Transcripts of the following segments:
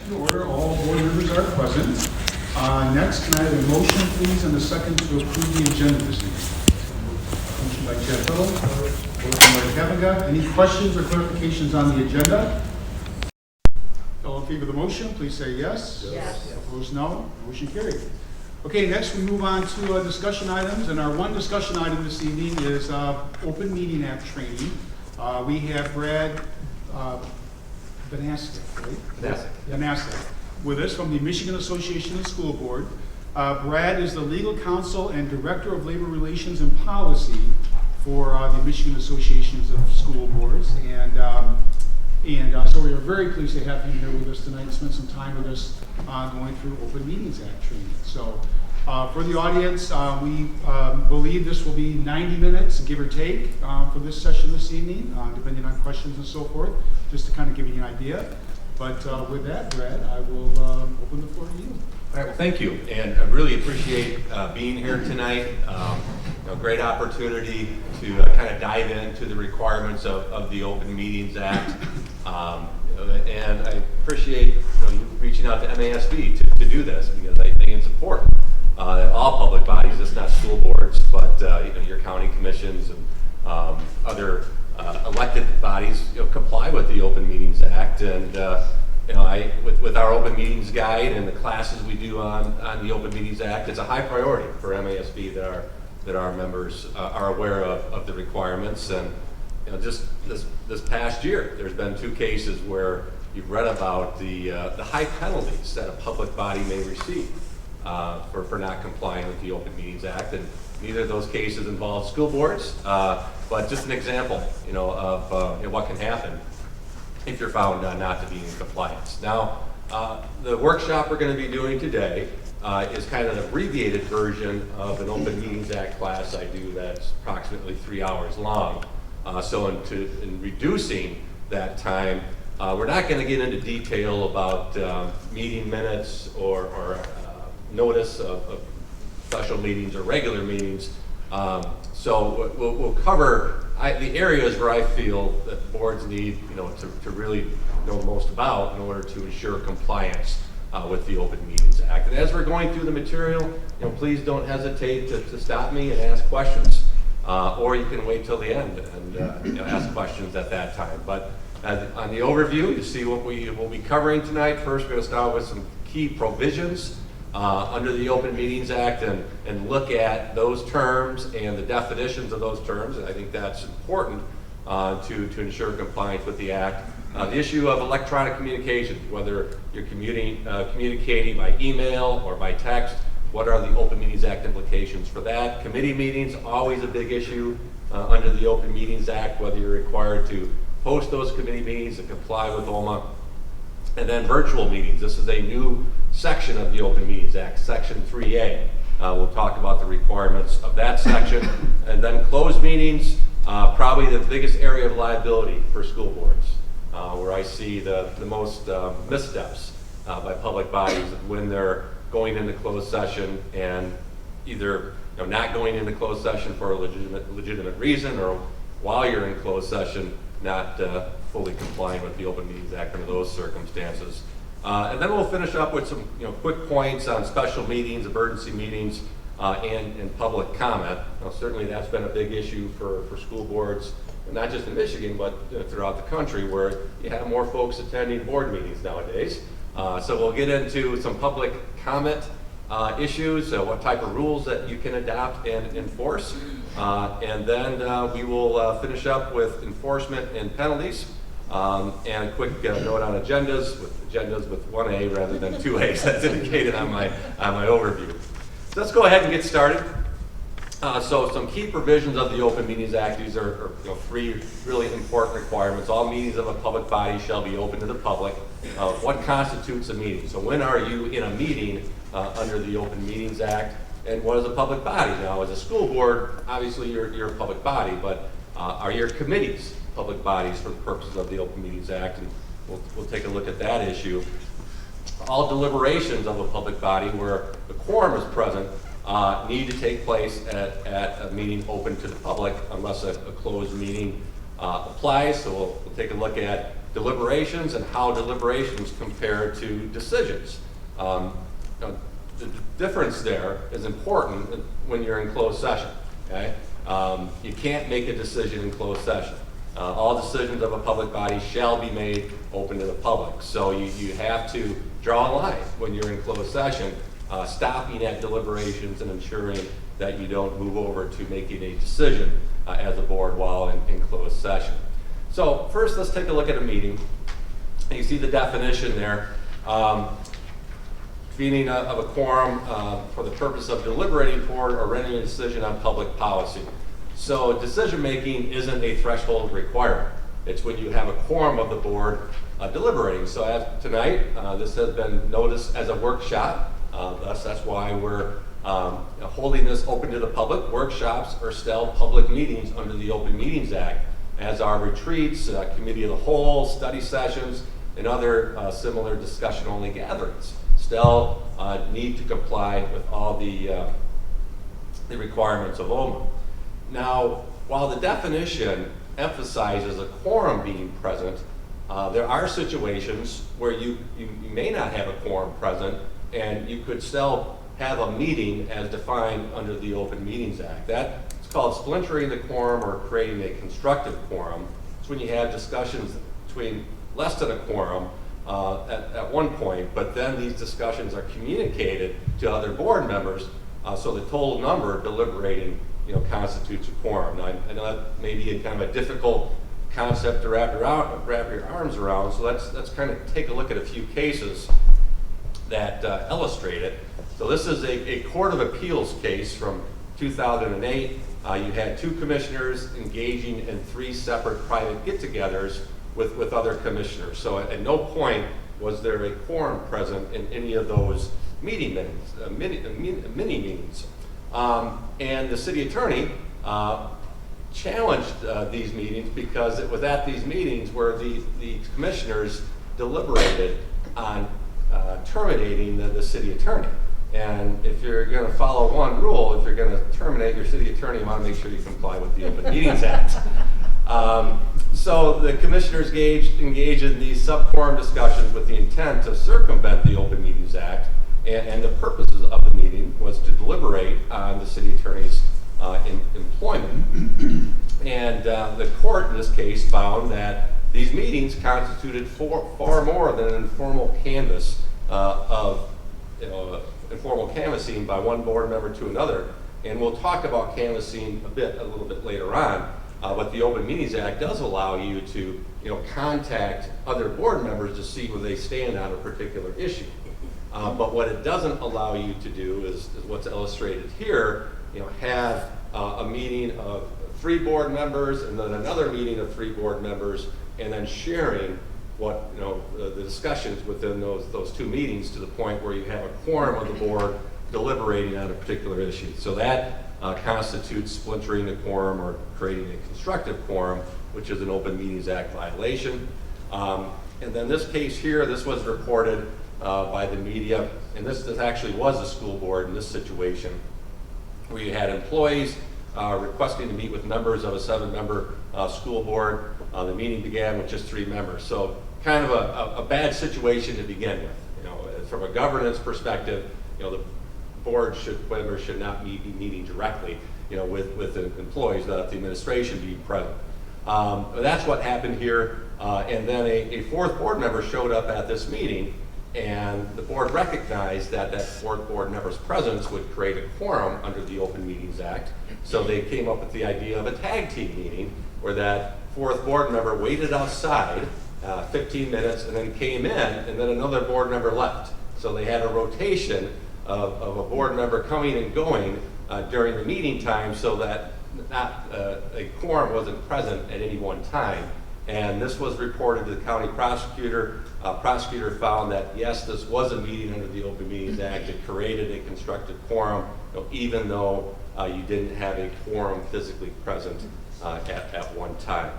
In order, all board members are present. Next, can I have a motion, please, and a second to approve the agenda this evening? Motion by Chair Tuttle, motion by Kavanagh. Any questions or clarifications on the agenda? All in favor of the motion, please say yes. Yes. Opposed, no. Motion carried. Okay, next we move on to discussion items, and our one discussion item this evening is Open Meeting Act training. We have Brad Banasek with us from the Michigan Association of School Board. Brad is the legal counsel and director of labor relations and policy for the Michigan Associations of School Boards, and so we are very pleased to have him here with us tonight and spend some time with us going through Open Meetings Act training. So for the audience, we believe this will be 90 minutes, give or take, for this session this evening, depending on questions and so forth, just to kind of give you an idea. But with that, Brad, I will open the floor to you. All right, well, thank you, and I really appreciate being here tonight. Great opportunity to kind of dive into the requirements of the Open Meetings Act, and I appreciate you reaching out to MASB to do this, because I think it's important that all public bodies, it's not school boards, but your county commissions and other elected bodies comply with the Open Meetings Act. And with our Open Meetings Guide and the classes we do on the Open Meetings Act, it's a high priority for MASB that our members are aware of the requirements. And just this past year, there's been 2 cases where you've read about the high penalties that a public body may receive for not complying with the Open Meetings Act. And neither of those cases involve school boards, but just an example, of what can happen if you're found not to be in compliance. Now, the workshop we're going to be doing today is kind of an abbreviated version of an Open Meetings Act class I do that's approximately 3 hours long. So in reducing that time, we're not going to get into detail about meeting minutes or notice of special meetings or regular meetings. So we'll cover the areas where I feel that boards need, to really know most about in order to ensure compliance with the Open Meetings Act. And as we're going through the material, please don't hesitate to stop me and ask questions, or you can wait till the end and ask questions at that time. But on the overview, you see what we'll be covering tonight. First, we're going to start with some key provisions under the Open Meetings Act and look at those terms and the definitions of those terms. And I think that's important to ensure compliance with the Act. The issue of electronic communication, whether you're communicating by email or by text, what are the Open Meetings Act implications for that? Committee meetings, always a big issue under the Open Meetings Act, whether you're required to host those committee meetings and comply with OMA. And then virtual meetings. This is a new section of the Open Meetings Act, Section 3A. We'll talk about the requirements of that section. And then closed meetings, probably the biggest area of liability for school boards, where I see the most missteps by public bodies when they're going into closed session and either not going into closed session for a legitimate reason, or while you're in closed session, not fully complying with the Open Meetings Act under those circumstances. And then we'll finish up with some quick points on special meetings, emergency meetings, and public comment. Now, certainly that's been a big issue for school boards, not just in Michigan, but throughout the country, where you have more folks attending board meetings nowadays. So we'll get into some public comment issues, what type of rules that you can adopt and enforce. And then we will finish up with enforcement and penalties. And a quick note on agendas with 1A rather than 2A, as indicated on my overview. So let's go ahead and get started. So some key provisions of the Open Meetings Act. These are 3 really important requirements. All meetings of a public body shall be open to the public. What constitutes a meeting? So when are you in a meeting under the Open Meetings Act? And what is a public body? Now, as a school board, obviously you're a public body, but are your committees public bodies for the purposes of the Open Meetings Act? And we'll take a look at that issue. All deliberations of a public body where the quorum is present need to take place at a meeting open to the public, unless a closed meeting applies. So we'll take a look at deliberations and how deliberations compare to decisions. The difference there is important when you're in closed session, okay? You can't make a decision in closed session. All decisions of a public body shall be made open to the public. So you have to draw a line when you're in closed session, stopping at deliberations and ensuring that you don't move over to making a decision as a board while in closed session. So first, let's take a look at a meeting. You see the definition there. Convening of a quorum for the purpose of deliberating for or rendering a decision on public policy. So decision making isn't a threshold requirement. It's when you have a quorum of the board deliberating. So as tonight, this has been noticed as a workshop. Thus, that's why we're holding this open to the public. Workshops are still public meetings under the Open Meetings Act, as are retreats, committee of the whole, study sessions, and other similar discussion-only gatherings. Still need to comply with all the requirements of OMA. Now, while the definition emphasizes a quorum being present, there are situations where you may not have a quorum present, and you could still have a meeting as defined under the Open Meetings Act. That's called splintering the quorum or creating a constructive quorum. It's when you have discussions between less than a quorum at one point, but then these discussions are communicated to other board members, so the total number deliberating, constitutes a quorum. Now, I know that may be a kind of a difficult concept to wrap your arms around, so let's kind of take a look at a few cases that illustrate it. So this is a Court of Appeals case from 2008. You had two commissioners engaging in 3 separate private get-togethers with other commissioners. So at no point was there a quorum present in any of those mini meetings. And the city attorney challenged these meetings because it was at these meetings where the commissioners deliberated on terminating the city attorney. And if you're going to follow one rule, if you're going to terminate your city attorney, you want to make sure you comply with the Open Meetings Act. So the commissioners engaged in these sub-quorum discussions with the intent to circumvent the Open Meetings Act, and the purposes of the meeting was to deliberate on the city attorney's employment. And the court in this case found that these meetings constituted far more than an informal canvass of informal canvassing by one board member to another. And we'll talk about canvassing a little bit later on. But the Open Meetings Act does allow you to, contact other board members to see where they stand on a particular issue. But what it doesn't allow you to do is what's illustrated here. Have a meeting of 3 board members and then another meeting of 3 board members, and then sharing what the discussions within those 2 meetings to the point where you have a quorum of the board deliberating on a particular issue. So that constitutes splintering the quorum or creating a constructive quorum, which is an Open Meetings Act violation. And then this case here, this was reported by the media, and this actually was a school board in this situation, where you had employees requesting to meet with members of a 7-member school board. The meeting began with just 3 members. So kind of a bad situation to begin with. From a governance perspective, the board members should not be meeting directly, with the employees, not the administration being present. That's what happened here. And then a 4th board member showed up at this meeting, and the board recognized that 4th board member's presence would create a quorum under the Open Meetings Act. So they came up with the idea of a tag team meeting, where that 4th board member waited outside 15 minutes and then came in, and then another board member left. So they had a rotation of a board member coming and going during the meeting time, so that a quorum wasn't present at any one time. And this was reported to the county prosecutor. Prosecutor found that yes, this was a meeting under the Open Meetings Act. It created a constructive quorum, even though you splintering have a quorum physically present at one time.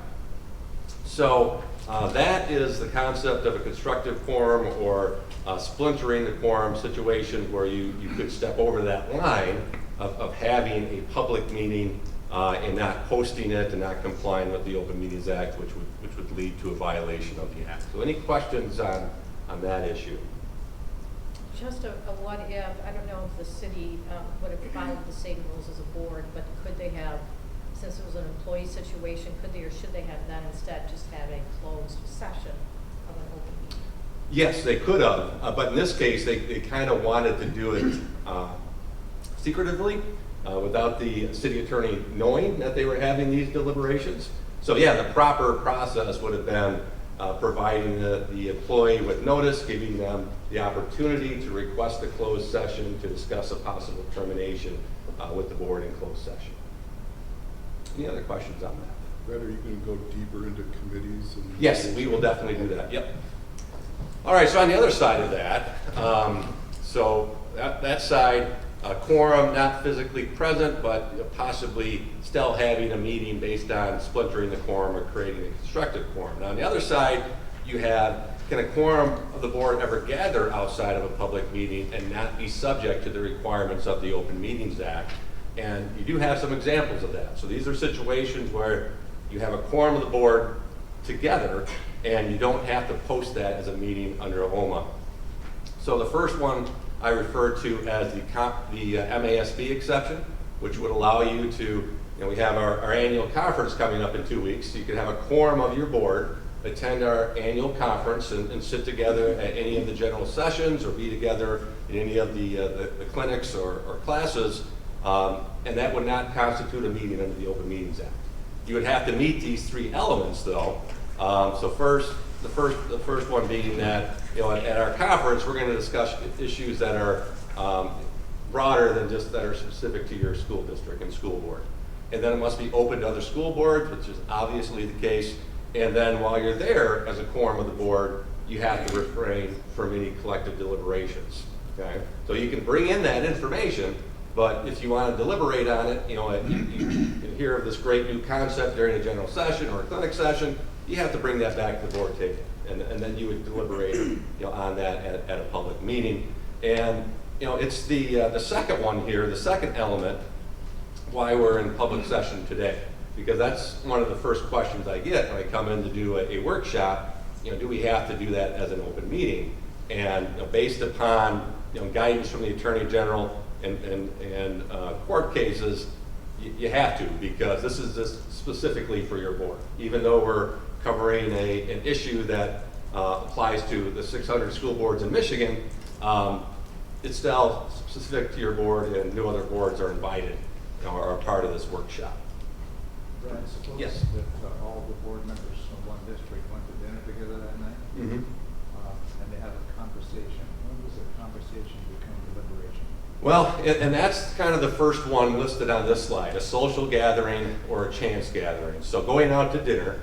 So that is the concept of a constructive quorum, or splintering the quorum situation, where you could step over that line of having a public meeting and not posting it and not complying with the Open Meetings Act, which would lead to a violation of the act. So any questions on that issue? Just a what if, I don't know if the city would have followed the same rules as a board, but could they have, since it was an employee situation, could they or should they have then instead just have a closed session of an open meeting? Yes, they could have, but in this case, they kind of wanted to do it secretively, without the city attorney knowing that they were having these deliberations. So yeah, the proper process would have been providing the employee with notice, giving them the opportunity to request a closed session to discuss a possible termination with the board in closed session. Any other questions on that? Brad, are you going to go deeper into committees? And Yes, we will definitely do that. Yep. All right, so on the other side of that, so that side, quorum not physically present, but possibly still having a meeting based on splintering the quorum or creating a constructive quorum. Now, on the other side, you have, can a quorum of the board ever gather outside of a public meeting and not be subject to the requirements of the Open Meetings Act? And you do have some examples of that. So these are situations where you have a quorum of the board together and you don't have to post that as a meeting under OMA. So the first one I refer to as the MASB exception, which would allow you to, we have our annual conference coming up in 2 weeks. So you could have a quorum of your board, attend our annual conference and sit together at any of the general sessions or be together in any of the clinics or classes, and that would not constitute a meeting under the Open Meetings Act. You would have to meet these three elements though. So the first one being that, at our conference, we're going to discuss issues that are broader than just that are specific to your school district and school board. And then it must be open to other school boards, which is obviously the case. And then while you're there as a quorum of the board, you have to refrain from any collective deliberations. Okay? So you can bring in that information, but if you want to deliberate on it, you hear of this great new concept during a general session or a clinic session, you have to bring that back to the board table. And then you would deliberate on that at a public meeting. And it's the second one here, the second element, why we're in public session today. Because that's one of the first questions I get when I come in to do a workshop. Do we have to do that as an open meeting? And based upon guidance from the Attorney General and court cases, you have to, because this is just specifically for your board. Even though we're covering an issue that applies to the 600 school boards in Michigan, it's still specific to your board, and no other boards are invited or are part of this workshop. Brad, suppose Yes. that all the board members from one district went to dinner together that night, Mm-hmm. and they had a conversation. When does a conversation become deliberation? Well, and that's kind of the first one listed on this slide, a social gathering or a chance gathering. So going out to dinner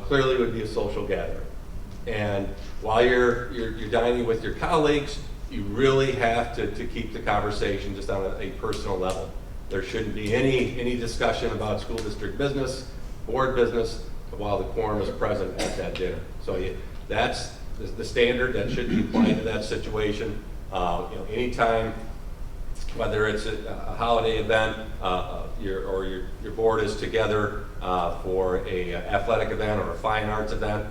clearly would be a social gathering. And while you're dining with your colleagues, you really have to keep the conversation just on a personal level. There shouldn't be any discussion about school district business, board business, while the quorum is present at that dinner. So that's the standard that should be applied to that situation. Anytime, whether it's a holiday event, your board is together for a athletic event or a fine arts event,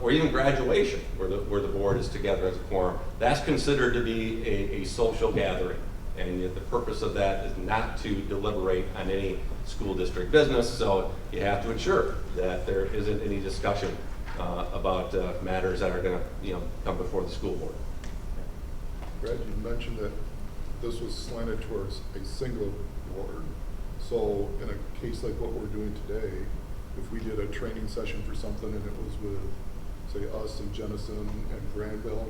or even graduation, where the board is together as a quorum, that's considered to be a social gathering. And the purpose of that is not to deliberate on any school district business, so you have to ensure that there isn't any discussion about matters that are going to come before the school board. Brad, you mentioned that this was slanted towards a single board. So in a case like what we're doing today, if we did a training session for something and it was with, say, us and Jennison and Granville,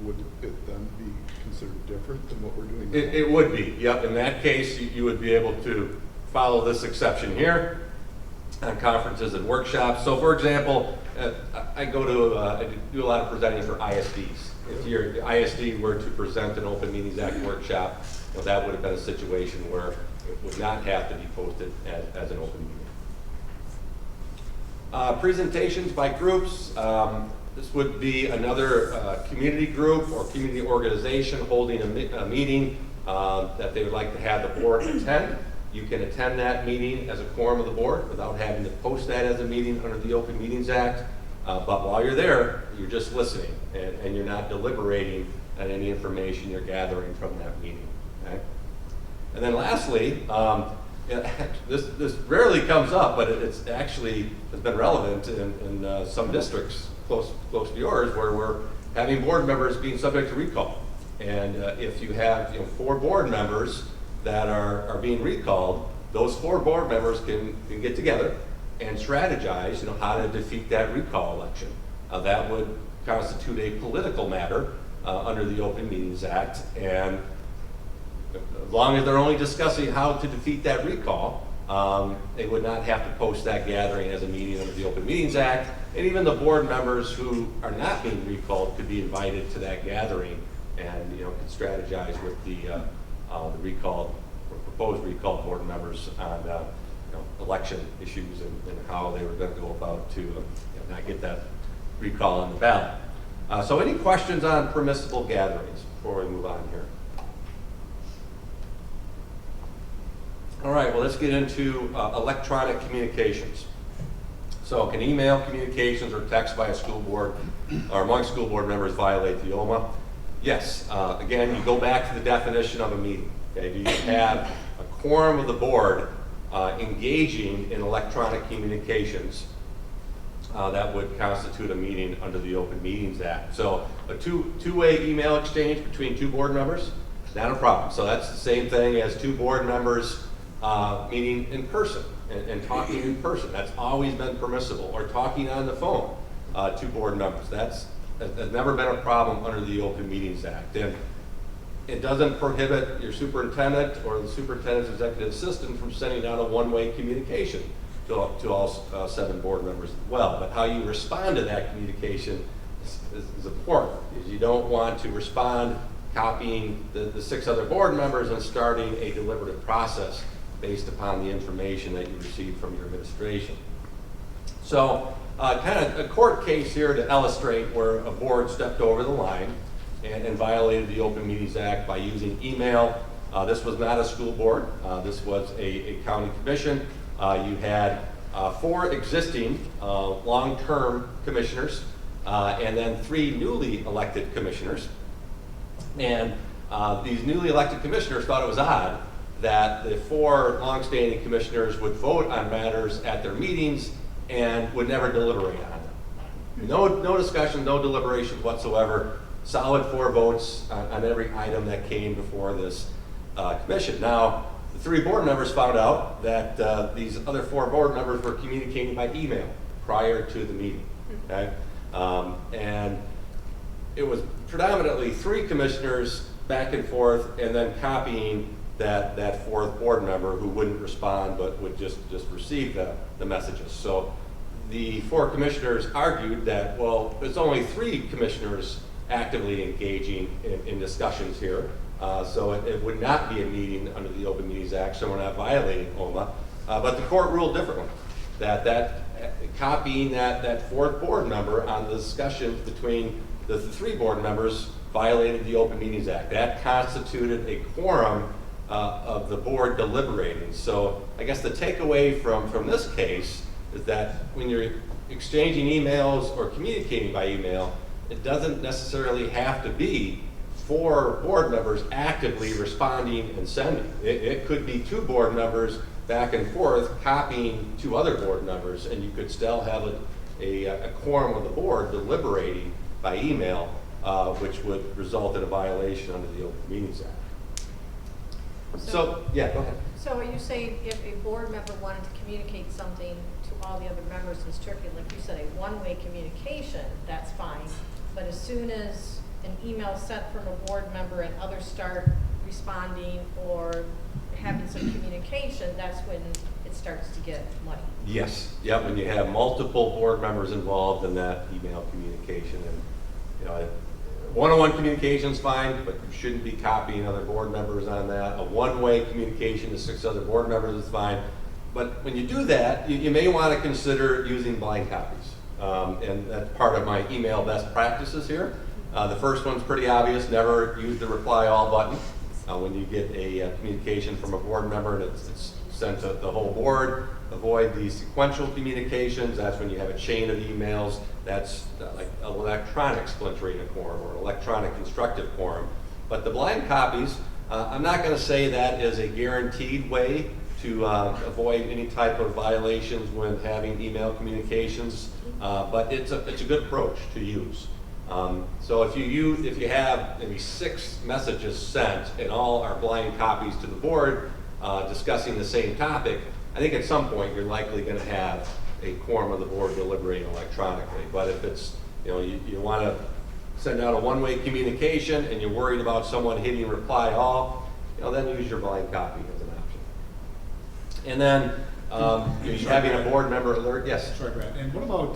would it then be considered different than what we're doing now? It would be, yep. In that case, you would be able to follow this exception here on conferences and workshops. So for example, I do a lot of presenting for ISDs. If your ISD were to present an Open Meetings Act workshop, that would have been a situation where it would not have to be posted as an open meeting. Presentations by groups. This would be another community group or community organization holding a meeting that they would like to have the board attend. You can attend that meeting as a quorum of the board without having to post that as a meeting under the Open Meetings Act. But while you're there, you're just listening, and you're not deliberating on any information you're gathering from that meeting. Okay? And then lastly, this rarely comes up, but it's actually has been relevant in some districts close to yours, where we're having board members being subject to recall. And if you have 4 board members that are being recalled, those 4 board members can get together and strategize, how to defeat that recall election. That would constitute a political matter under the Open Meetings Act, and as long as they're only discussing how to defeat that recall, they would not have to post that gathering as a meeting under the Open Meetings Act, and even the board members who are not being recalled could be invited to that gathering and could strategize with the recalled or proposed recalled board members on election issues and how they were going to go about to not get that recall on the ballot. So any questions on permissible gatherings before we move on here? All right, well, let's get into electronic communications. So can email communications or text by a school board or among school board members violate the OMA? Yes. Again, you go back to the definition of a meeting. Okay? Do you have a quorum of the board engaging in electronic communications? That would constitute a meeting under the Open Meetings Act. So a two-way email exchange between 2 board members, not a problem. So that's the same thing as 2 board members meeting in person and talking in person. That's always been permissible. Or talking on the phone, 2 board members. That's never been a problem under the Open Meetings Act. And it doesn't prohibit your superintendent or the superintendent's executive assistant from sending out a one-way communication to all 7 board members as well. But how you respond to that communication is important, because you don't want to respond copying the 6 other board members and starting a deliberative process based upon the information that you received from your administration. So kind of a court case here to illustrate where a board stepped over the line and violated the Open Meetings Act by using email. This was not a school board. This was a county commission. You had 4 existing long-term commissioners and then 3 newly elected commissioners. And these newly elected commissioners thought it was odd that the 4 longstanding commissioners would vote on matters at their meetings and would never deliberate on them. No discussion, no deliberation whatsoever. Solid 4 votes on every item that came before this commission. Now, the 3 board members found out that these other 4 board members were communicating by email prior to the meeting. Okay? And it was predominantly 3 commissioners back and forth, and then copying that 4th board member who wouldn't respond but would just receive the messages. So the 4 commissioners argued that, well, there's only 3 commissioners actively engaging in discussions here, so it would not be a meeting under the Open Meetings Act, so we're not violating OMA. But the court ruled differently, that copying that 4th board member on the discussions between the 3 board members violated the Open Meetings Act. That constituted a quorum of the board deliberating. So I guess the takeaway from this case is that when you're exchanging emails or communicating by email, it doesn't necessarily have to be 4 board members actively responding and sending. It could be 2 board members back and forth copying 2 other board members, and you could still have a quorum of the board deliberating by email, which would result in a violation under the Open Meetings Act. So yeah, go ahead. So are you saying if a board member wanted to communicate something to all the other members and strictly, like you said, a one-way communication, that's fine, but as soon as an email is sent from a board member and others start responding or having some communication, that's when it starts to get muddy? Yes, yeah, when you have multiple board members involved in that email communication, and one-on-one communication is fine, but you shouldn't be copying other board members on that. A one-way communication to 6 other board members is fine. But when you do that, you may want to consider using blind copies. And that's part of my email best practices here. The first one's pretty obvious. Never use the reply all button. When you get a communication from a board member and it's sent to the whole board. Avoid the sequential communications. That's when you have a chain of emails. That's like electronic splintering a quorum or electronic constructive quorum. But the blind copies, I'm not going to say that is a guaranteed way to avoid any type of violations when having email communications, but it's a good approach to use. So if you have maybe 6 messages sent and all are blind copies to the board discussing the same topic, I think at some point you're likely going to have a quorum of the board deliberating electronically. But if it's, you want to send out a one-way communication and you're worried about someone hitting reply all, then use your blind copy as an option. And then you're having a board member alert. Yes. Sorry, Brad. And what about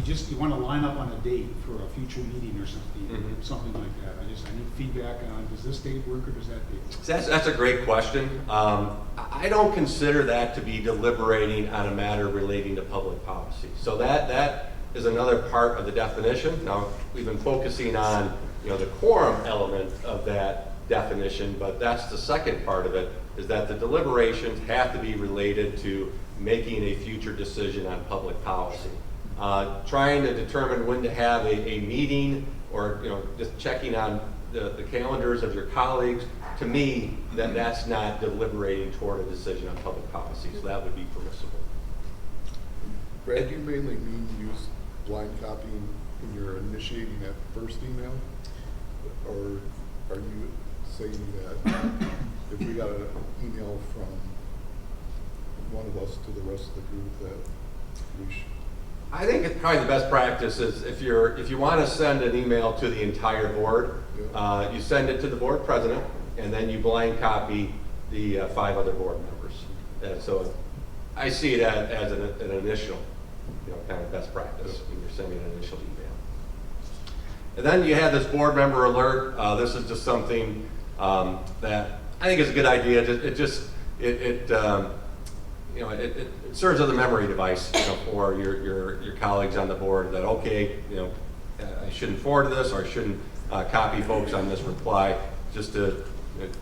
you want to line up on a date for a future meeting or something, Mm-hmm. something like that? I need feedback on, does this date work or does that date work? So that's a great question. I don't consider that to be deliberating on a matter relating to public policy. So that is another part of the definition. Now, we've been focusing on the quorum element of that definition, but that's the second part of it, is that the deliberations have to be related to making a future decision on public policy. Trying to determine when to have a meeting or just checking on the calendars of your colleagues, to me, that's not deliberating toward a decision on public policy, so that would be permissible. Brad, do you mainly mean use blind copying when you're initiating that first email? Or are you saying that if we got an email from one of us to the rest of the group that we should? I think it's probably the best practice is if you want to send an email to the entire board, you send it to the board president, and then you blind copy the 5 other board members. So I see it as an initial, kind of best practice when you're sending an initial email. And then you have this board member alert. This is just something that I think is a good idea. It serves as a memory device for your colleagues on the board that, okay, I shouldn't forward this or I shouldn't copy folks on this reply, just to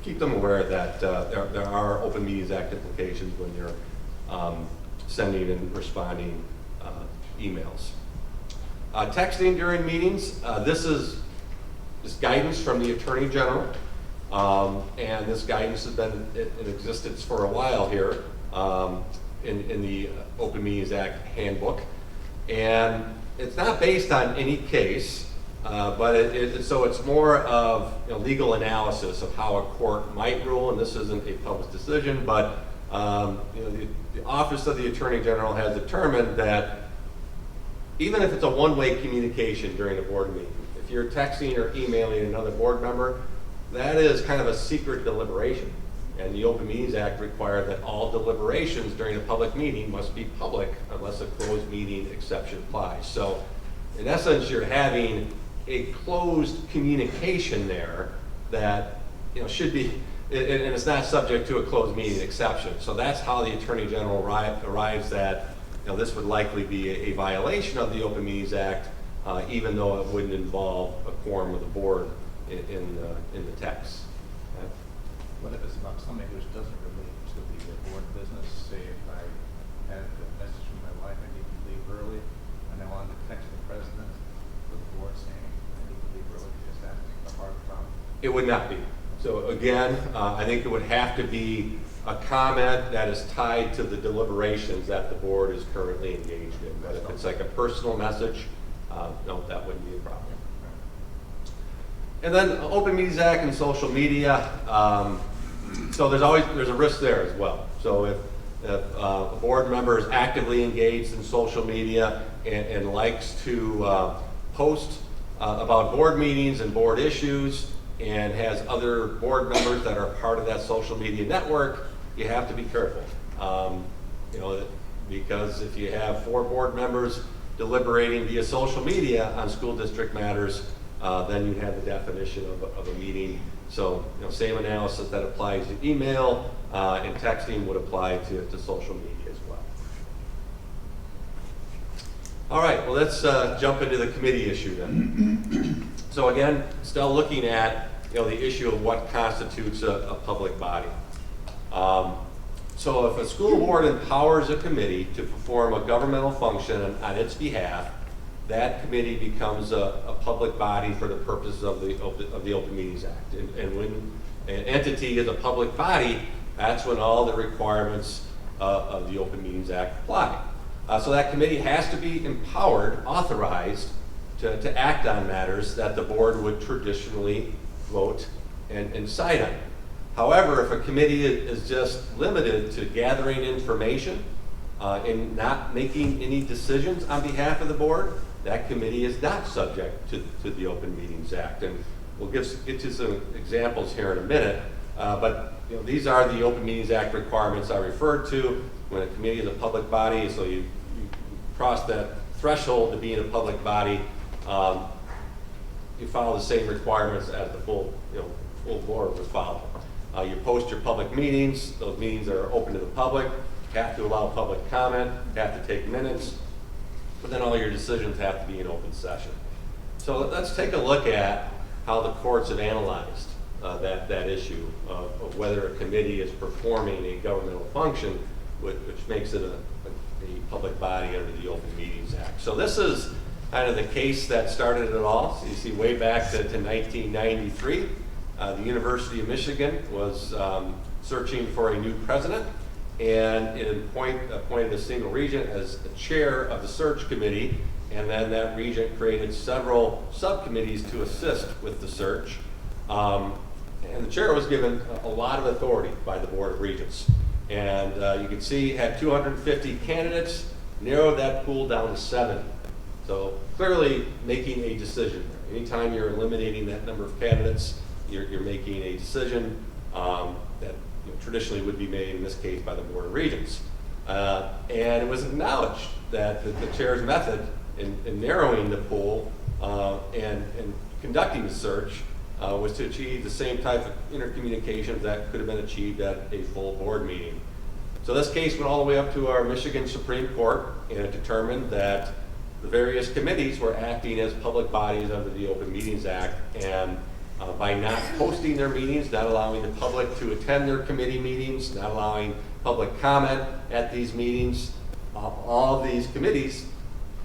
keep them aware that there are Open Meetings Act implications when you're sending and responding emails. Texting during meetings, this is guidance from the Attorney General, and this guidance has been in existence for a while here. In the Open Meetings Act handbook, and it's not based on any case, but so it's more of legal analysis of how a court might rule, and this isn't a published decision, but the Office of the Attorney General has determined that even if it's a one-way communication during a board meeting, if you're texting or emailing another board member, that is kind of a secret deliberation. And the Open Meetings Act requires that all deliberations during a public meeting must be public unless a closed meeting exception applies. So in essence, you're having a closed communication there that should be, and it's not subject to a closed meeting exception. So that's how the Attorney General arrives at this would likely be a violation of the Open Meetings Act, even though it wouldn't involve a quorum of the board in the text. What if it's about something which doesn't relate to the board business? Say if I had a message from my wife, I need to leave early, and I wanted to text the president of the board saying I need to leave early, is that a hard problem? It would not be. So again, I think it would have to be a comment that is tied to the deliberations that the board is currently engaged in. But if it's like a personal message, no, that wouldn't be a problem. And then Open Meetings Act and social media. So there's a risk there as well. So if a board member is actively engaged in social media and likes to post about board meetings and board issues and has other board members that are part of that social media network, you have to be careful. Because if you have 4 board members deliberating via social media on school district matters, then you have the definition of a meeting. So, same analysis that applies to email and texting would apply to social media as well. All right, well, let's jump into the committee issue then. So again, still looking at the issue of what constitutes a public body. So if a school board empowers a committee to perform a governmental function on its behalf, that committee becomes a public body for the purposes of the Open Meetings Act. And when an entity is a public body, that's when all the requirements of the Open Meetings Act apply. So that committee has to be empowered, authorized to act on matters that the board would traditionally vote and decide on. However, if a committee is just limited to gathering information and not making any decisions on behalf of the board, that committee is not subject to the Open Meetings Act. And we'll get to some examples here in a minute, but these are the Open Meetings Act requirements I referred to. When a committee is a public body, so you cross that threshold to being a public body, you follow the same requirements as the full board would follow. You post your public meetings. Those meetings are open to the public, have to allow public comment, have to take minutes, but then all your decisions have to be in open session. So let's take a look at how the courts have analyzed that issue of whether a committee is performing a governmental function, which makes it a public body under the Open Meetings Act. So this is kind of the case that started it all. So you see way back to 1993, the University of Michigan was searching for a new president, and it appointed a single regent as the chair of the search committee, and then that regent created several subcommittees to assist with the search. And the chair was given a lot of authority by the Board of Regents. And you can see had 250 candidates, narrowed that pool down to 70. So clearly making a decision. Anytime you're eliminating that number of candidates, you're making a decision that traditionally would be made, in this case, by the Board of Regents. And it was acknowledged that the chair's method in narrowing the pool and conducting the search was to achieve the same type of intercommunications that could have been achieved at a full board meeting. So this case went all the way up to our Michigan Supreme Court, and it determined that the various committees were acting as public bodies under the Open Meetings Act, and by not posting their meetings, not allowing the public to attend their committee meetings, not allowing public comment at these meetings, all of these committee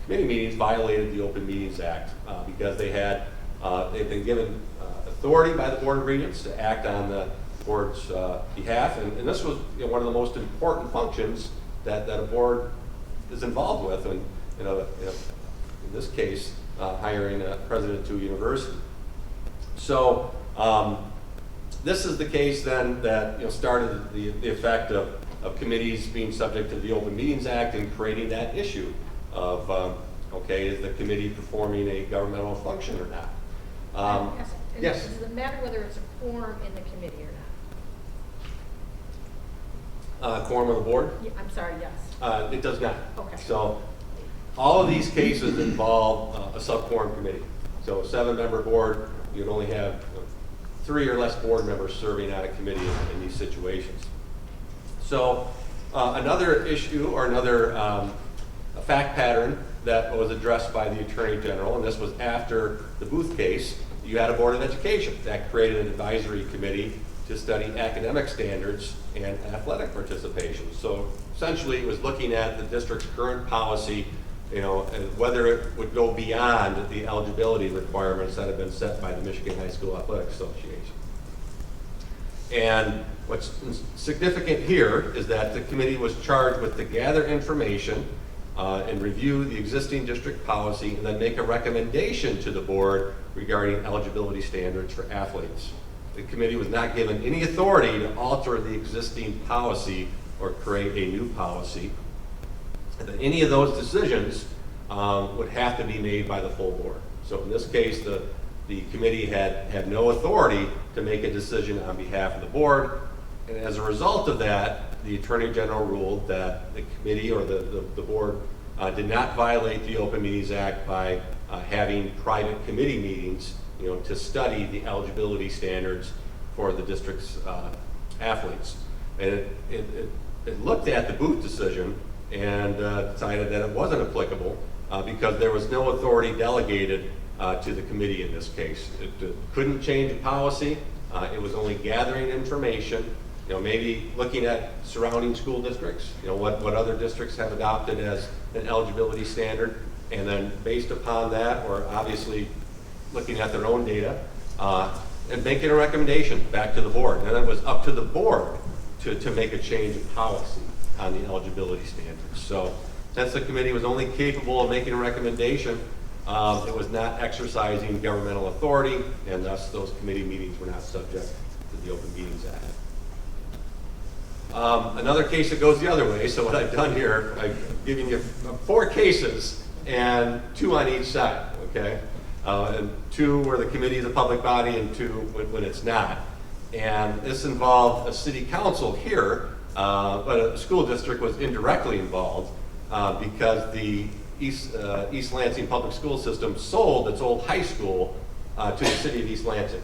meetings violated the Open Meetings Act because they've been given authority by the Board of Regents to act on the board's behalf, and this was one of the most important functions that a board is involved with, and in this case, hiring a president to a university. So this is the case then that started the effect of committees being subject to the Open Meetings Act and creating that issue of okay, is the committee performing a governmental function or not? Yes. Does it matter whether it's a quorum in the committee or not? Quorum of the board? Yeah, I'm sorry, yes. It does not. Okay. So all of these cases involve a sub-quorum committee. So a 7-member board, you'd only have 3 or less board members serving on a committee in these situations. So another issue or another fact pattern that was addressed by the Attorney General, and this was after the Booth case, you had a Board of Education that created an advisory committee to study academic standards and athletic participation. So essentially it was looking at the district's current policy, and whether it would go beyond the eligibility requirements that have been set by the Michigan High School Athletic Association. And what's significant here is that the committee was charged with to gather information and review the existing district policy and then make a recommendation to the board regarding eligibility standards for athletes. The committee was not given any authority to alter the existing policy or create a new policy. And that any of those decisions would have to be made by the full board. So in this case, the committee had no authority to make a decision on behalf of the board. And as a result of that, the Attorney General ruled that the committee or the board did not violate the Open Meetings Act by having private committee meetings, to study the eligibility standards for the district's athletes. And it looked at the Booth decision and decided that it wasn't applicable because there was no authority delegated to the committee in this case. It couldn't change a policy. It was only gathering information maybe looking at surrounding school districts, what other districts have adopted as an eligibility standard, and then based upon that, or obviously looking at their own data, and making a recommendation back to the board. And it was up to the board to make a change in policy on the eligibility standards. So since the committee was only capable of making a recommendation, it was not exercising governmental authority, and thus those committee meetings were not subject to the Open Meetings Act. Another case that goes the other way, so what I've done here, I've given you 4 cases and 2 on each side, okay? And 2 where the committee is a public body and 2 when it's not. And this involved a city council here, but a school district was indirectly involved because the East Lansing Public School System sold its old high school to the city of East Lansing.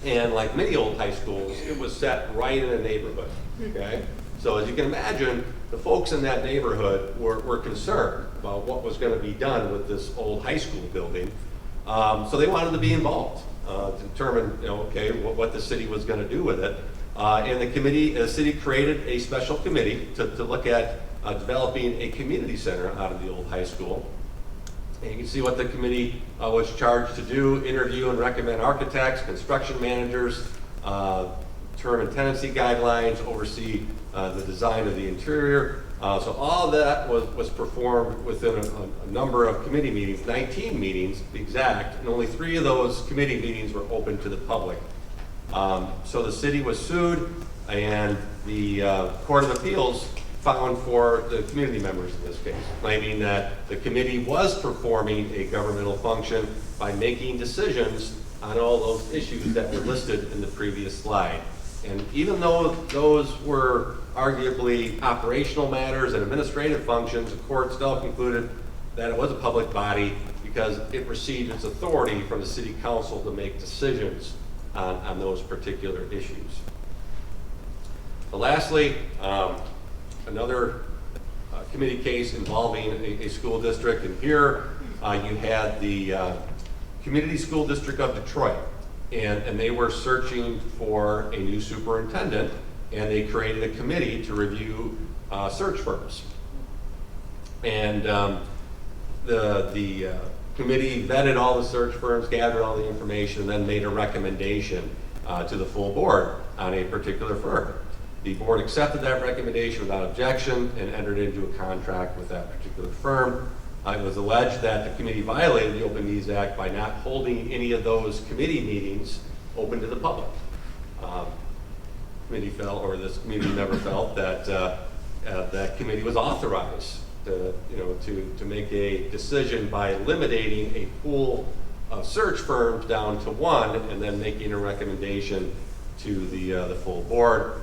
And like many old high schools, it was set right in a neighborhood, okay? So as you can imagine, the folks in that neighborhood were concerned about what was going to be done with this old high school building. So they wanted to be involved to determine, what the city was going to do with it. And the city created a special committee to look at developing a community center out of the old high school. And you can see what the committee was charged to do: interview and recommend architects, construction managers, term and tenancy guidelines, oversee the design of the interior. So all that was performed within a number of committee meetings, 19 meetings to be exact, and only 3 of those committee meetings were open to the public. So the city was sued, and the Court of Appeals found for the community members in this case, claiming that the committee was performing a governmental function by making decisions on all those issues that were listed in the previous slide. And even though those were arguably operational matters and administrative functions, the court still concluded that it was a public body because it received its authority from the city council to make decisions on those particular issues. So lastly, another committee case involving a school district, and here you had the Community School District of Detroit, and they were searching for a new superintendent, and they created a committee to review search firms. And the committee vetted all the search firms, gathered all the information, and then made a recommendation to the full board on a particular firm. The board accepted that recommendation without objection and entered into a contract with that particular firm. It was alleged that the committee violated the Open Meetings Act by not holding any of those committee meetings open to the public. This committee never felt that that committee was authorized to make a decision by eliminating a pool of search firms down to 1 and then making a recommendation to the full board.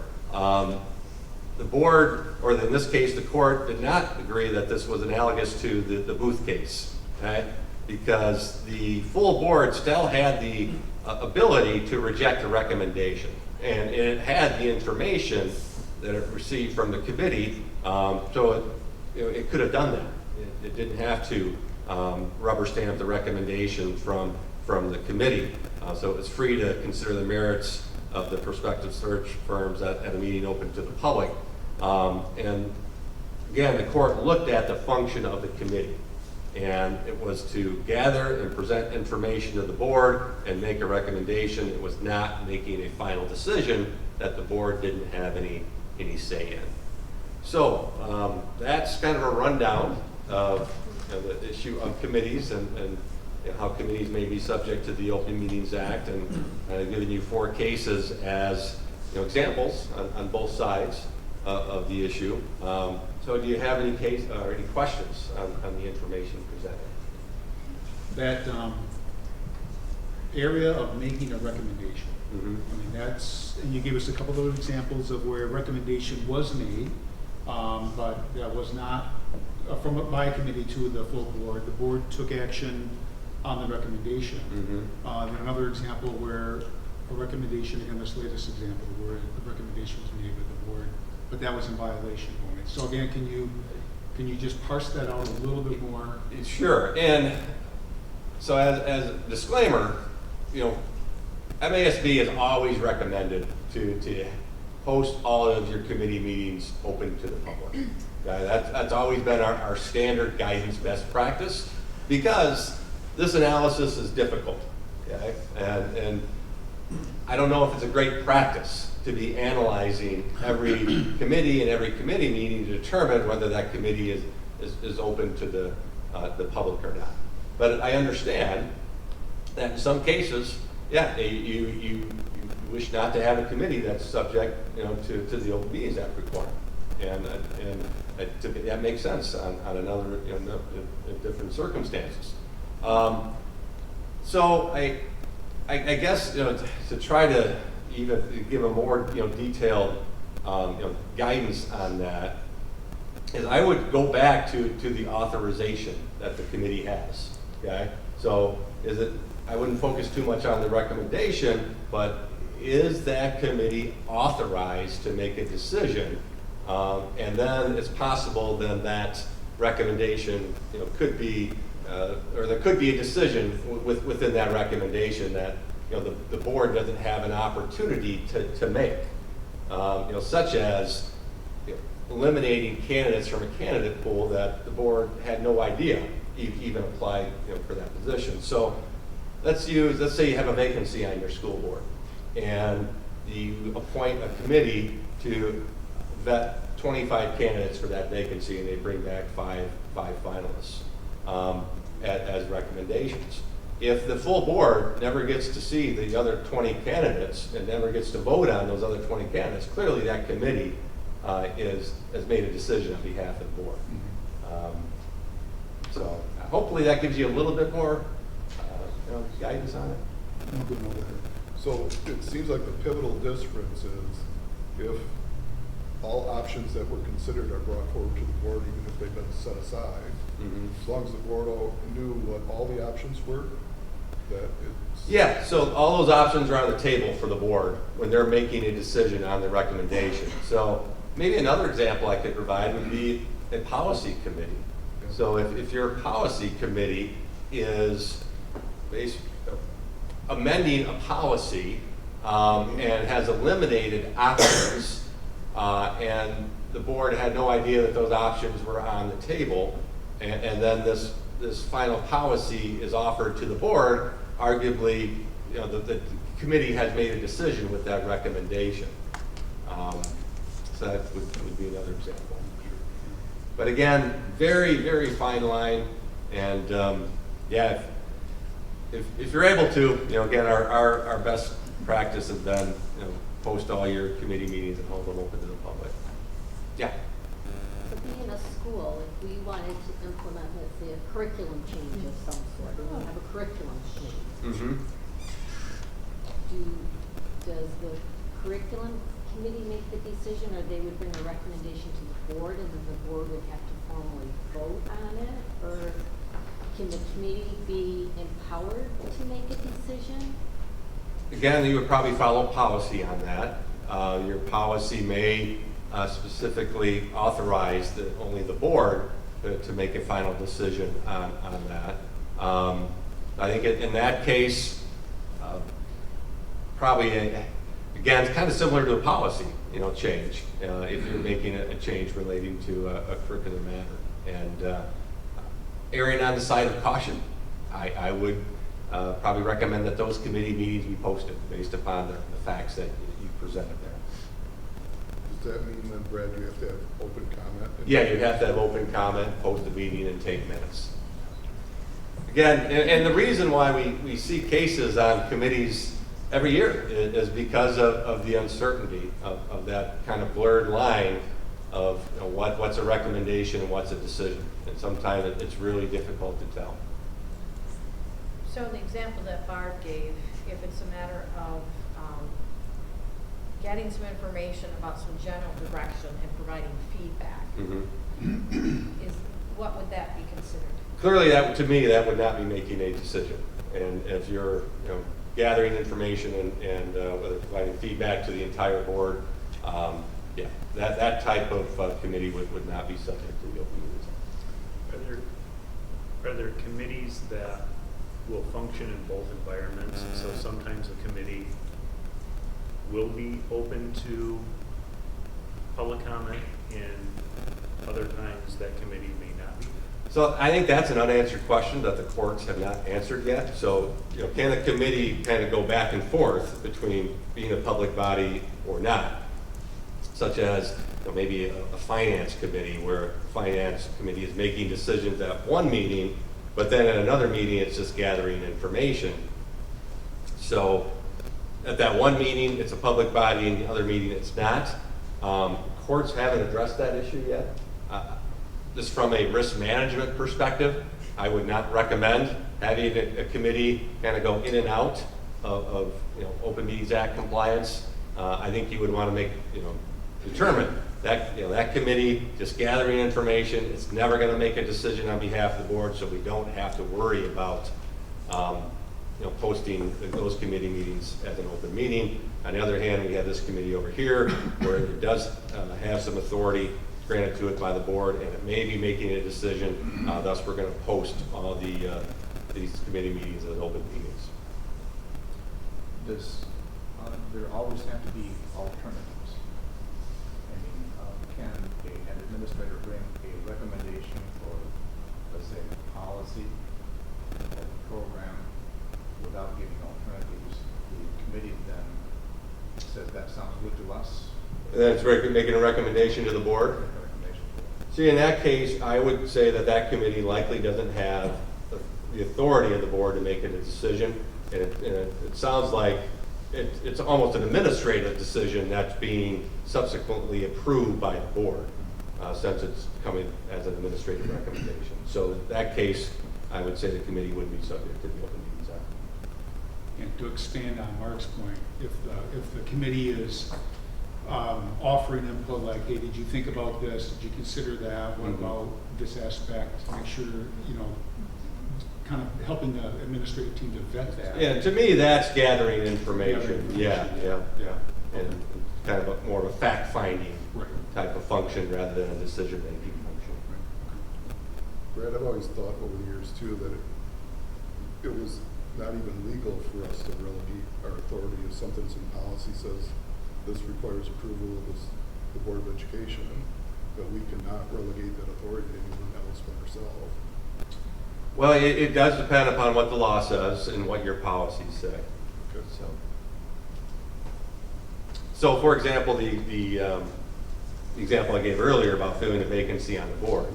The board, or in this case, the court, did not agree that this was analogous to the Booth case, okay? Because the full board still had the ability to reject a recommendation, and it had the information that it received from the committee, so it could have done that. It didn't have to rubber stamp the recommendation from the committee, so it was free to consider the merits of the prospective search firms at a meeting open to the public. And again, the court looked at the function of the committee, and it was to gather and present information to the board and make a recommendation. It was not making a final decision that the board didn't have any say in. So that's kind of a rundown of the issue of committees and how committees may be subject to the Open Meetings Act, and I've given you 4 cases as examples on both sides of the issue. So do you have any questions on the information presented? That area of making a recommendation. Mm-hmm. I mean, and you gave us a couple of examples of where a recommendation was made, but that was not by a committee to the full board. The board took action on the recommendation. Mm-hmm. Another example where a recommendation, again, this latest example where the recommendation was made with the board, but that was in violation of it. So again, can you just parse that out a little bit more? Sure. And so as a disclaimer, MASB has always recommended to post all of your committee meetings open to the public. Okay, that's always been our standard guidance best practice, because this analysis is difficult. Okay? And I don't know if it's a great practice to be analyzing every committee and every committee meeting to determine whether that committee is open to the public or not. But I understand that in some cases, yeah, you wish not to have a committee that's subject, to the Open Meetings Act requirement, and that makes sense on another, different circumstances. So I guess, to try to even give a more, detailed, guidance on that, is I would go back to the authorization that the committee has. Okay, so I wouldn't focus too much on the recommendation, but is that committee authorized to make a decision? And then it's possible then that recommendation, could be, or there could be a decision within that recommendation that, the board doesn't have an opportunity to make, such as eliminating candidates from a candidate pool that the board had no idea even applied, for that position. So let's say you have a vacancy on your school board, and you appoint a committee to vet 25 candidates for that vacancy, and they bring back five finalists as recommendations. If the full board never gets to see the other 20 candidates and never gets to vote on those other 20 candidates, clearly that committee has made a decision on behalf of the board. So hopefully that gives you a little bit more guidance on it. I'm good with it. So it seems like the pivotal difference is if all options that were considered are brought forward to the board, even if they've been set aside, as long as the board knew what all the options were, that it's... Yeah, so all those options are on the table for the board when they're making a decision on the recommendation. So maybe another example I could provide would be a policy committee. So if your policy committee is amending a policy and has eliminated options, and the board had no idea that those options were on the table, and then this final policy is offered to the board, arguably, the committee has made a decision with that recommendation. So that would be another example. But again, very, very fine line, and yeah, if you're able to, again, our best practice has been, post all your committee meetings and hold them open to the public. Yeah. So being a school, if we wanted to implement, let's say, a curriculum change of some sort, or we have a curriculum change, Mm-hmm. does the curriculum committee make the decision, or they would bring a recommendation to the board, and then the board would have to formally vote on it? Or can the committee be empowered to make a decision? Again, you would probably follow policy on that. Your policy may specifically authorize only the board to make a final decision on that. I think in that case, probably, again, it's kind of similar to a policy, change, if you're making a change relating to a curriculum matter. And erring on the side of caution, I would probably recommend that those committee meetings be posted based upon the facts that you presented there. Does that mean then, Brad, you have to have open comment? Yeah, you have to have open comment, post the meeting, and take minutes. Again, and the reason why we see cases on committees every year is because of the uncertainty of that kind of blurred line of what's a recommendation and what's a decision. And sometimes it's really difficult to tell. So in the example that Barb gave, if it's a matter of getting some information about some general direction and providing feedback, what would that be considered? Clearly, to me, that would not be making a decision. And if you're gathering information and whether providing feedback to the entire board, yeah, that type of committee would not be subject to the Open Meetings Act. Are there committees that will function in both environments? So sometimes a committee will be open to public comment, and other times that committee may not be? So I think that's an unanswered question that the courts have not answered yet. So, can a committee kind of go back and forth between being a public body or not? Such as, maybe a finance committee, where a finance committee is making decisions at one meeting, but then at another meeting, it's just gathering information. So at that one meeting, it's a public body, and the other meeting, it's not. Courts haven't addressed that issue yet. Just from a risk management perspective, I would not recommend having a committee kind of go in and out of Open Meetings Act compliance. I think you would want to make, determine that, that committee just gathering information. It's never going to make a decision on behalf of the board, so we don't have to worry about, posting those committee meetings as an open meeting. On the other hand, we have this committee over here where it does have some authority granted to it by the board, and it may be making a decision. Thus, we're going to post all these committee meetings as open meetings. Does there always have to be alternatives? I mean, can an administrator bring a recommendation for, let's say, a policy or a program without giving alternatives? The committee then says that sounds good to us. That's making a recommendation to the board. See, in that case, I would say that committee likely doesn't have the authority of the board to make a decision. And it sounds like it's almost an administrative decision that's being subsequently approved by the board, since it's coming as an administrative recommendation. So in that case, I would say the committee would be subject to the Open Meetings Act. And to expand on Mark's point, if the committee is offering input like, hey, did you think about this? Did you consider that? What about this aspect? Make sure, kind of helping the administrative team to vet that. Yeah, to me, that's gathering information. Yeah. And kind of more of a fact-finding type of function rather than a decision-making function. Brad, I've always thought over the years too that it was not even legal for us to relegate our authority if something's in policy says this requires approval of the Board of Education, that we cannot relegate that authority to anyone else but ourselves. Well, it does depend upon what the law says and what your policies say. Okay. So for example, the example I gave earlier about filling a vacancy on the board,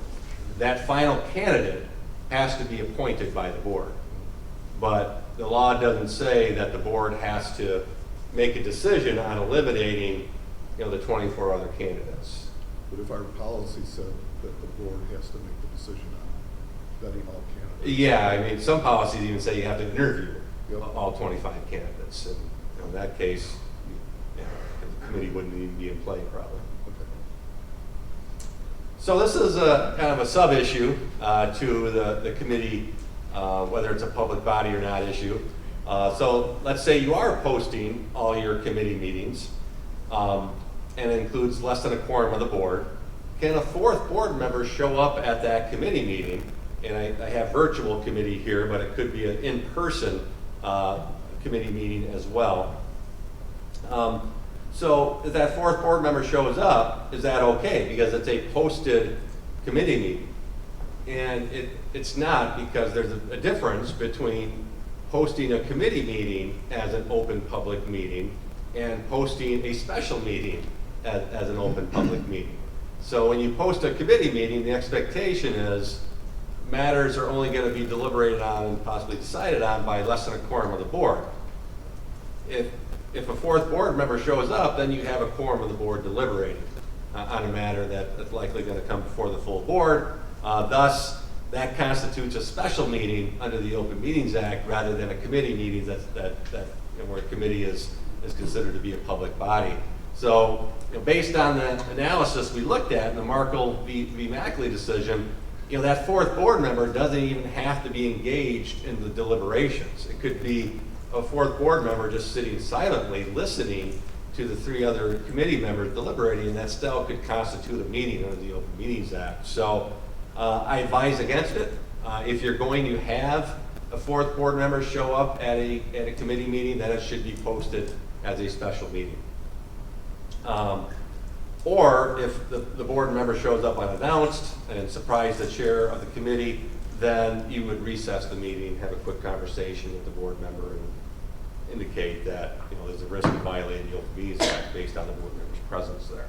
that final candidate has to be appointed by the board. But the law doesn't say that the board has to make a decision on eliminating, the 24 other candidates. But if our policy said that the board has to make the decision on vetting all candidates. Yeah, I mean, some policies even say you have to interview Yep. all 25 candidates. And in that case, the committee wouldn't even be in play probably. Okay. So this is a kind of a sub-issue to the committee, whether it's a public body or not issue. So let's say you are posting all your committee meetings, and it includes less than a quorum of the board. Can a fourth board member show up at that committee meeting? And I have virtual committee here, but it could be an in-person committee meeting as well. So if that fourth board member shows up, is that okay? Because it's a posted committee meeting. And it's not, because there's a difference between posting a committee meeting as an open public meeting and posting a special meeting as an open public meeting. So when you post a committee meeting, the expectation is matters are only going to be deliberated on and possibly decided on by less than a quorum of the board. If a fourth board member shows up, then you have a quorum of the board deliberating on a matter that's likely going to come before the full board. Thus, that constitutes a special meeting under the Open Meetings Act rather than a committee meeting where a committee is considered to be a public body. So, based on the analysis we looked at in the Markle v. Mackley decision, that fourth board member doesn't even have to be engaged in the deliberations. It could be a fourth board member just sitting silently listening to the three other committee members deliberating, and that still could constitute a meeting under the Open Meetings Act. So I advise against it. If you're going to have a fourth board member show up at a committee meeting, then it should be posted as a special meeting. Or if the board member shows up unannounced and surprised the chair of the committee, then you would recess the meeting, have a quick conversation with the board member and indicate that, there's a risk of violating the Open Meetings Act based on the board member's presence there.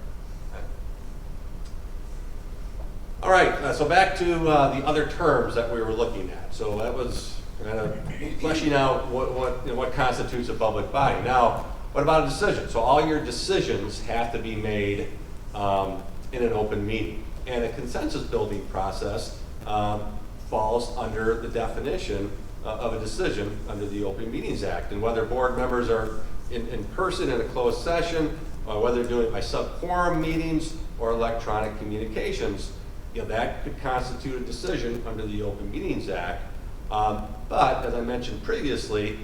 All right, so back to the other terms that we were looking at. So that was kind of fleshing out what constitutes a public body. Now, what about a decision? So all your decisions have to be made in an open meeting. And a consensus building process falls under the definition of a decision under the Open Meetings Act. And whether board members are in person in a closed session, or whether they're doing it by sub-quorum meetings or electronic communications, that could constitute a decision under the Open Meetings Act. But as I mentioned previously,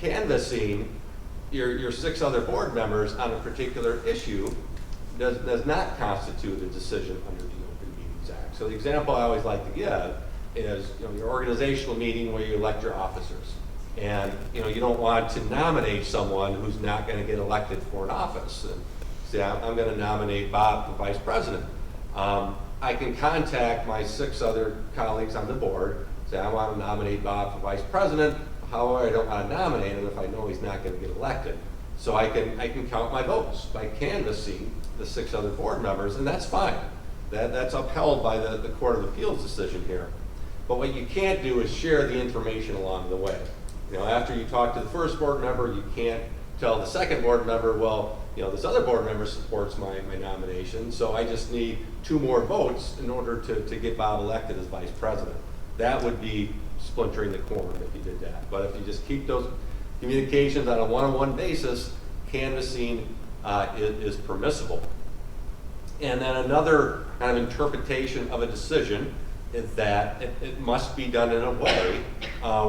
canvassing your 6 other board members on a particular issue does not constitute a decision under the Open Meetings Act. So the example I always like to give is your organizational meeting where you elect your officers. And you don't want to nominate someone who's not going to get elected for an office. And say, I'm going to nominate Bob for vice president. I can contact my 6 other colleagues on the board, say I want to nominate Bob for vice president. However, I don't want to nominate him if I know he's not going to get elected. So I can count my votes by canvassing the 6 other board members, and that's fine. That's upheld by the Court of Appeals decision here. But what you can't do is share the information along the way. After you talk to the first board member, you can't tell the second board member, well, this other board member supports my nomination, so I just need 2 more votes in order to get Bob elected as vice president. That would be splintering the quorum if you did that. But if you just keep those communications on a one-on-one basis, canvassing is permissible. And then another kind of interpretation of a decision is that it must be done in a way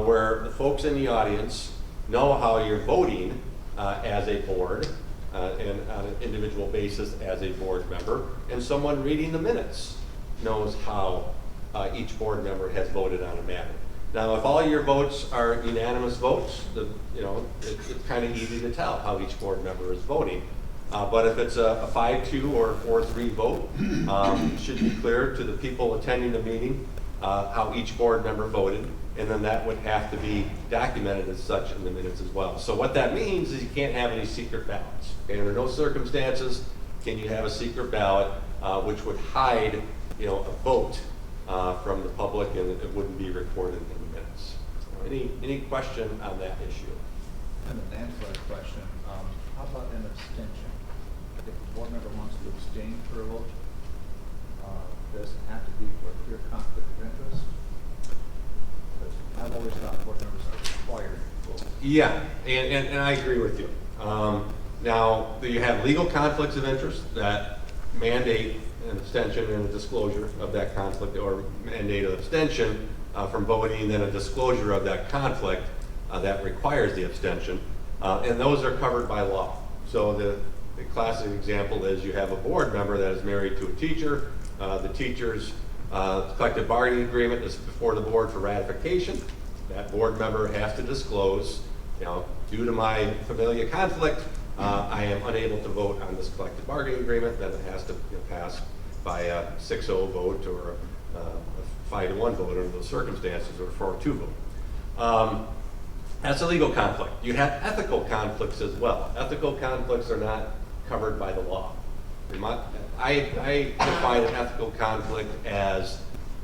where the folks in the audience know how you're voting as a board and on an individual basis as a board member, and someone reading the minutes knows how each board member has voted on a matter. Now, if all your votes are unanimous votes, it's kind of easy to tell how each board member is voting. But if it's a 5-2 or 4-3 vote, it should be clear to the people attending the meeting how each board member voted, and then that would have to be documented as such in the minutes as well. So what that means is you can't have any secret ballots. Okay? Under no circumstances can you have a secret ballot which would hide a vote from the public, and it wouldn't be recorded in the minutes. Any question on that issue? And an ancillary question, how about an abstention? If a board member wants to abstain for a vote, does it have to be for a clear conflict of interest? Because I've always thought board members are required to vote. Yeah, and I agree with you. Now, you have legal conflicts of interest that mandate an abstention and a disclosure of that conflict, or mandate an abstention from voting, then a disclosure of that conflict that requires the abstention. And those are covered by law. So the classic example is you have a board member that is married to a teacher. The teacher's collective bargaining agreement is before the board for ratification. That board member has to disclose, due to my familial conflict, I am unable to vote on this collective bargaining agreement. Then it has to pass by a 6-0 vote or a 5-1 vote under those circumstances, or a 4-2 vote. That's a legal conflict. You have ethical conflicts as well. Ethical conflicts are not covered by the law. I define an ethical conflict as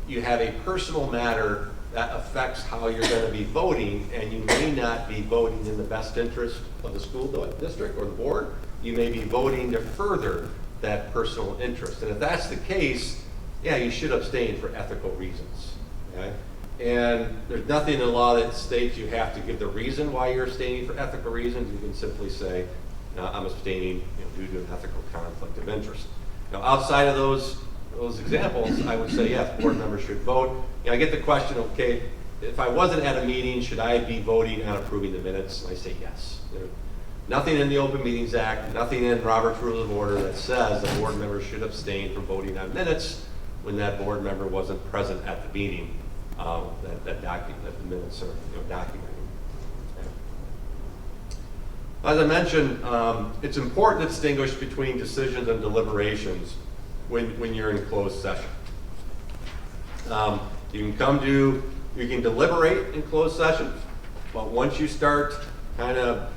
you have a personal matter that affects how you're going to be voting, and you may not be voting in the best interest of the school district or the board. You may be voting to further that personal interest. And if that's the case, yeah, you should abstain for ethical reasons. Okay? And there's nothing in the law that states you have to give the reason why you're abstaining for ethical reasons. You can simply say, I'm abstaining due to an ethical conflict of interest. Outside of those examples, I would say yes, board members should vote. I get the question, okay, if I wasn't at a meeting, should I be voting on approving the minutes? And I say yes. There's nothing in the Open Meetings Act, nothing in Robert's Rules of Order that says a board member should abstain from voting on minutes when that board member wasn't present at the meeting that the minutes are documenting. As I mentioned, it's important to distinguish between decisions and deliberations when you're in closed session. You can deliberate in closed session, but once you start kind of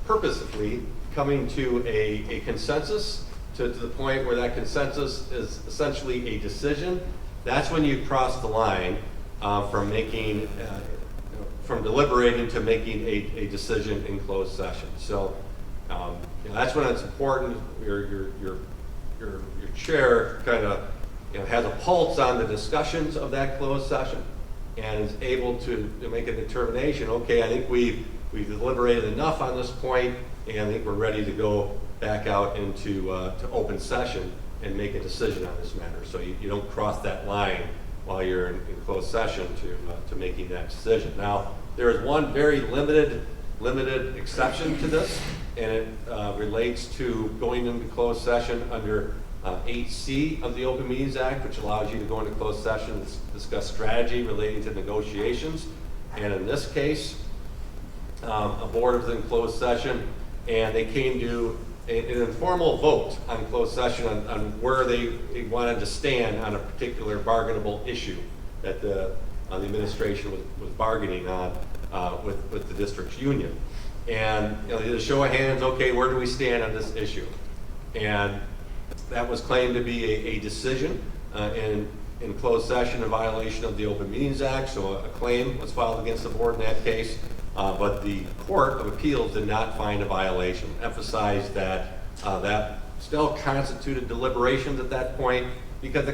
purposefully coming to a consensus, to the point where that consensus is essentially a decision, that's when you cross the line from making, from deliberating to making a decision in closed session. So that's when it's important. Your chair kind of has a pulse on the discussions of that closed session and is able to make a determination. Okay, I think we've deliberated enough on this point, and I think we're ready to go back out into to open session and make a decision on this matter. So you don't cross that line while you're in closed session to making that decision. Now, there is one very limited exception to this, and it relates to going into closed session under 8C of the Open Meetings Act, which allows you to go into closed session and discuss strategy relating to negotiations. And in this case, a board was in closed session, and they came to an informal vote on closed session on where they wanted to stand on a particular bargainable issue that the administration was bargaining on with the district's union. And they did a show of hands, okay, where do we stand on this issue? And that was claimed to be a decision in closed session in violation of the Open Meetings Act, so a claim was filed against the board in that case. But the Court of Appeals did not find a violation, emphasized that that still constituted deliberations at that point because the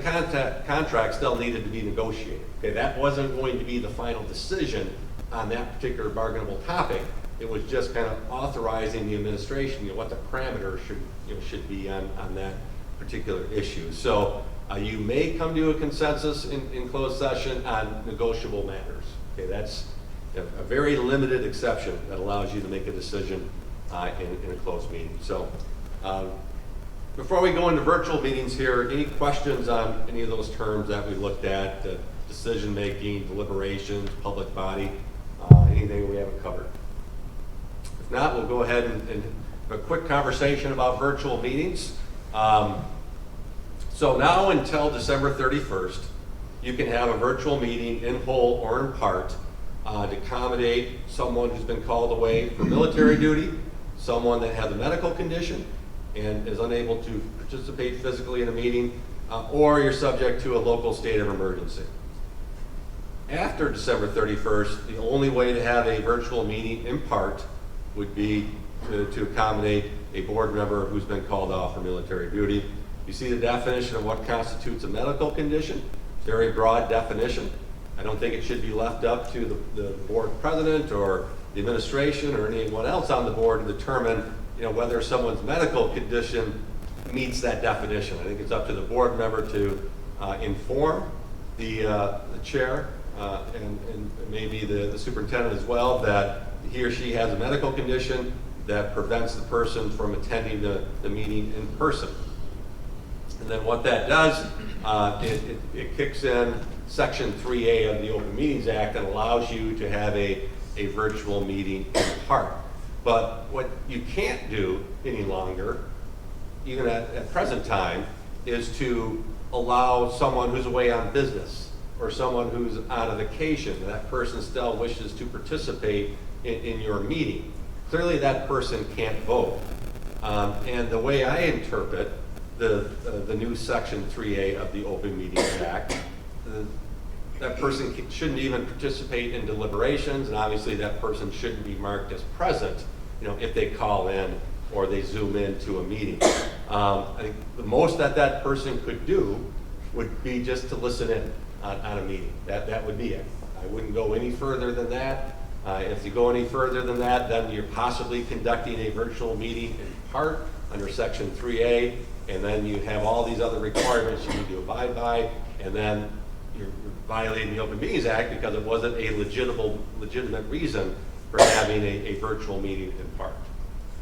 contract still needed to be negotiated. Okay, that wasn't going to be the final decision on that particular bargainable topic. It was just kind of authorizing the administration, what the parameters should be on that particular issue. So you may come to a consensus in closed session on negotiable matters. Okay, that's a very limited exception that allows you to make a decision in a closed meeting. So before we go into virtual meetings here, any questions on any of those terms that we looked at, decision making, deliberations, public body, anything we haven't covered? If not, we'll go ahead and have a quick conversation about virtual meetings. So now until December 31st, you can have a virtual meeting in whole or in part to accommodate someone who's been called away for military duty, someone that has a medical condition and is unable to participate physically in a meeting, or you're subject to a local state of emergency. After December 31st, the only way to have a virtual meeting in part would be to accommodate a board member who's been called off for military duty. You see the definition of what constitutes a medical condition, very broad definition. I don't think it should be left up to the board president or the administration or anyone else on the board to determine whether someone's medical condition meets that definition. I think it's up to the board member to inform the chair and maybe the superintendent as well that he or she has a medical condition that prevents the person from attending the meeting in person. And then what that does, it kicks in Section 3A of the Open Meetings Act and allows you to have a virtual meeting in part. But what you can't do any longer, even at present time, is to allow someone who's away on business or someone who's on a vacation, and that person still wishes to participate in your meeting. Clearly that person can't vote. And the way I interpret the new Section 3A of the Open Meetings Act, that person shouldn't even participate in deliberations, and obviously that person shouldn't be marked as present, if they call in or they zoom into a meeting. I think the most that person could do would be just to listen in on a meeting. That would be it. I wouldn't go any further than that. If you go any further than that, then you're possibly conducting a virtual meeting in part under Section 3A, and then you have all these other requirements you need to abide by, and then you're violating the Open Meetings Act because it wasn't a legitimate reason for having a virtual meeting in part.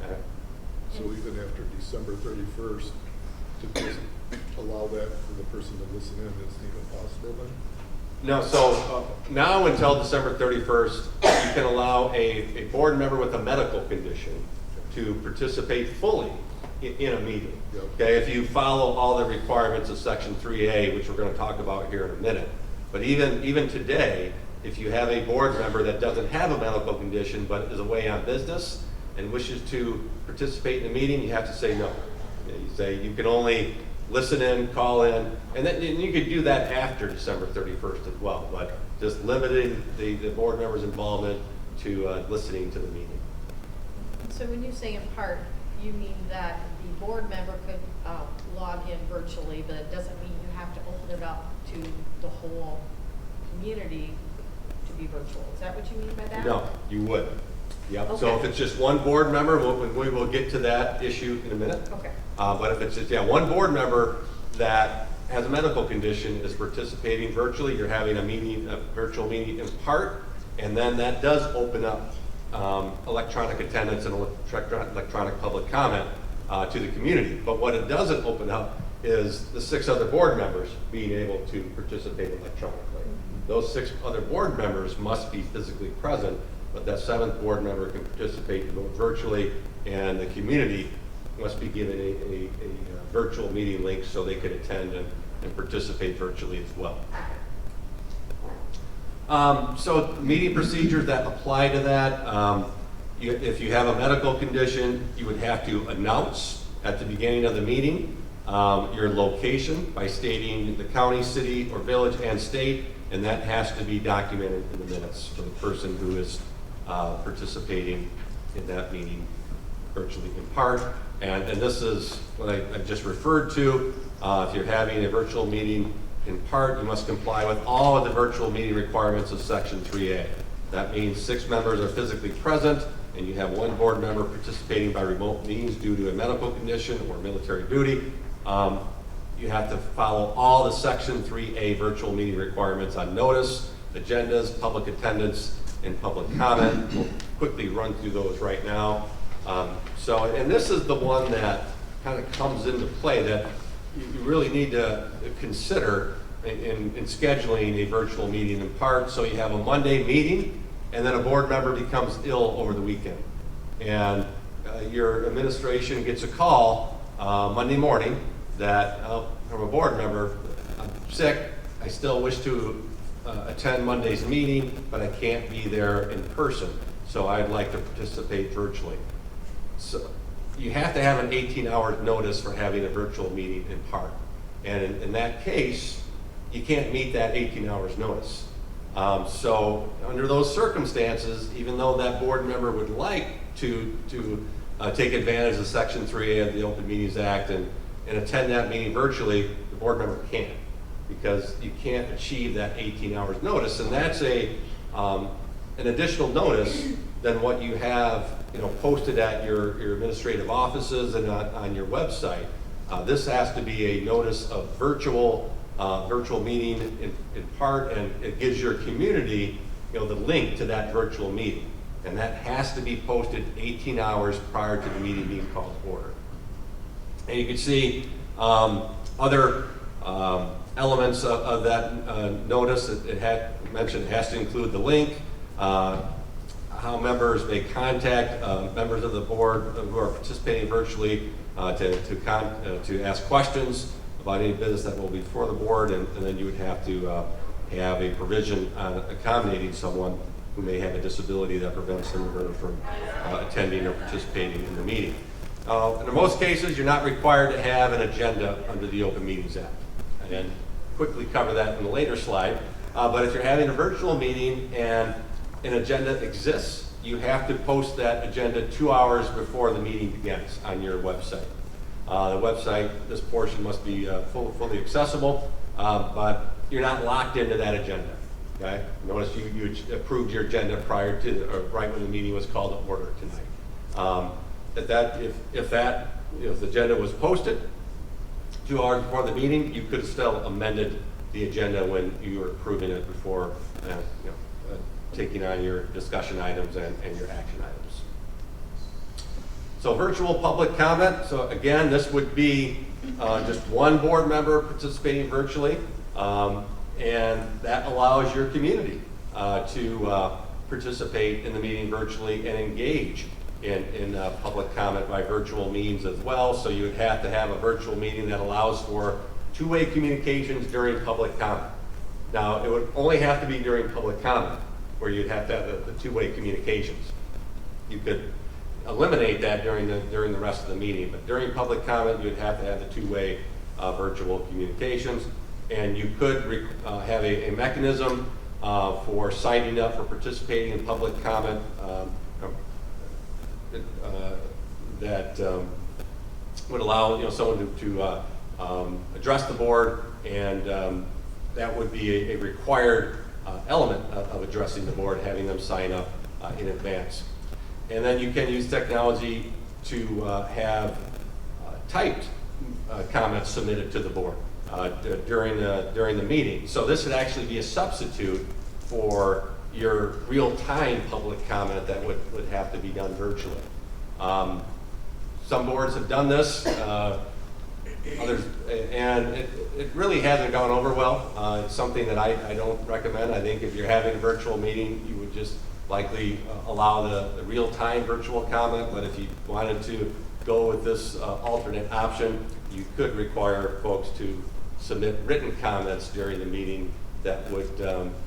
Okay? So even after December 31st, to just allow that for the person to listen in, isn't even possible then? No, so now until December 31st, you can allow a board member with a medical condition to participate fully in a meeting. Yep. Okay, if you follow all the requirements of Section 3A, which we're going to talk about here in a minute. But even today, if you have a board member that doesn't have a medical condition but is away on business and wishes to participate in a meeting, you have to say no. You say you can only listen in, call in, and then and you could do that after December 31st as well, but just limiting the board member's involvement to listening to the meeting. So when you say in part, you mean that the board member could log in virtually, but it doesn't mean you have to open it up to the whole community to be virtual. Is that what you mean by that? No, you would. Yep. So Okay. if it's just one board member, we will get to that issue in a minute. Okay. But if it's just, one board member that has a medical condition is participating virtually, you're having a meeting, a virtual meeting in part, and then that does open up electronic attendance and electronic public comment to the community. But what it doesn't open up is the 6 other board members being able to participate electronically. Those 6 other board members must be physically present, but that 7th board member can participate and vote virtually, and the community must be given a virtual meeting link so they can attend and participate virtually as well. So meeting procedures that apply to that, if you have a medical condition, you would have to announce at the beginning of the meeting your location by stating the county, city, or village and state, and that has to be documented in the minutes for the person who is participating in that meeting virtually in part. And this is what I just referred to. If you're having a virtual meeting in part, you must comply with all of the virtual meeting requirements of Section 3A. That means 6 members are physically present, and you have 1 board member participating by remote means due to a medical condition or military duty. You have to follow all the Section 3A virtual meeting requirements on notice, agendas, public attendance, and public comment. We'll quickly run through those right now. And this is the one that kind of comes into play that you really need to consider in scheduling a virtual meeting in part. So you have a Monday meeting, and then a board member becomes ill over the weekend. And your administration gets a call Monday morning that from a board member, I'm sick, I still wish to attend Monday's meeting, but I can't be there in person, so I'd like to participate virtually. So you have to have an 18-hour notice for having a virtual meeting in part. And in that case, you can't meet that 18 hours notice. So under those circumstances, even though that board member would like to take advantage of Section 3A of the Open Meetings Act and attend that meeting virtually, the board member can't, because you can't achieve that 18 hours notice. And that's an additional notice than what you have posted at your administrative offices and on your website. This has to be a notice of virtual meeting in part, and it gives your community the link to that virtual meeting. And that has to be posted 18 hours prior to the meeting being called to order. And you can see other elements of that notice. It had mentioned it has to include the link, how members may contact members of the board who are participating virtually to ask questions about any business that will be before the board, and then you would have to have a provision on accommodating someone who may have a disability that prevents him or her from attending or participating in the meeting. In most cases, you're not required to have an agenda under the Open Meetings Act. And quickly cover that in a later slide. But if you're having a virtual meeting and an agenda exists, you have to post that agenda 2 hours before the meeting begins on your website. The website, this portion must be fully accessible, but you're not locked into that agenda. Okay? Notice you approved your agenda prior to, or right when the meeting was called to order tonight. If the agenda was posted 2 hours before the meeting, you could have still amended the agenda when you were approving it before taking on your discussion items and your action items. So virtual public comment. So again, this would be just one board member participating virtually. and that allows your community to participate in the meeting virtually and engage in public comment by virtual means as well. So you would have to have a virtual meeting that allows for two-way communications during public comment. Now, it would only have to be during public comment where you'd have to have the two-way communications. You could eliminate that during the rest of the meeting, but during public comment, you'd have to have the two-way virtual communications, and you could have a mechanism for signing up for participating in public comment that would allow someone to address the board, and that would be a required element of addressing the board, having them sign up in advance. And then you can use technology to have typed comments submitted to the board during the meeting. So this would actually be a substitute for your real-time public comment that would have to be done virtually. Some boards have done this, others, and it really hasn't gone over well. It's something that I don't recommend. I think if you're having a virtual meeting, you would just likely allow the real-time virtual comment, but if you wanted to go with this alternate option, you could require folks to submit written comments during the meeting that would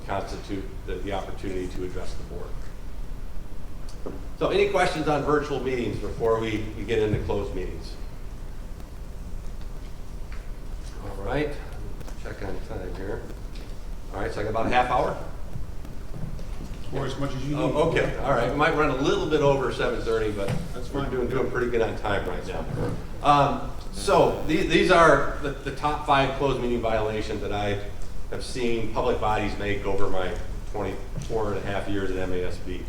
constitute the opportunity to address the board. So any questions on virtual meetings before we get into closed meetings? All right, check on time here. All right, so I got about a half hour. Or as much as you need. Oh, okay, all right. We might run a little bit over 7:30, but That's we're fine. doing pretty good on time right now. So these are the top 5 closed meeting violations that I have seen public bodies make over my 24 and a half years at MASB.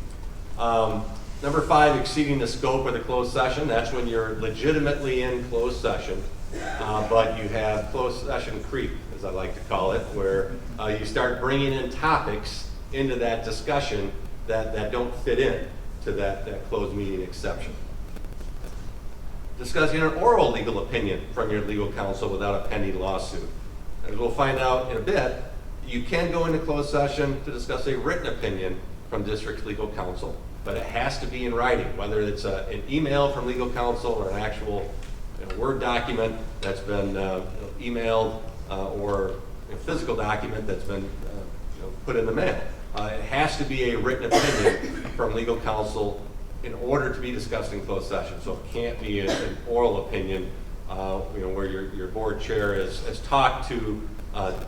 Number 5, exceeding the scope of the closed session. That's when you're legitimately in closed session, but you have closed session creep, as I like to call it, where you start bringing in topics into that discussion that don't fit in to that closed meeting exception. Discussing an oral legal opinion from your legal counsel without a pending lawsuit. As we'll find out in a bit, you can go into closed session to discuss a written opinion from district legal counsel, but it has to be in writing, whether it's an email from legal counsel or an actual Word document that's been emailed or a physical document that's been put in the mail. It has to be a written opinion from legal counsel in order to be discussed in closed session. So it can't be an oral opinion, where your board chair has talked to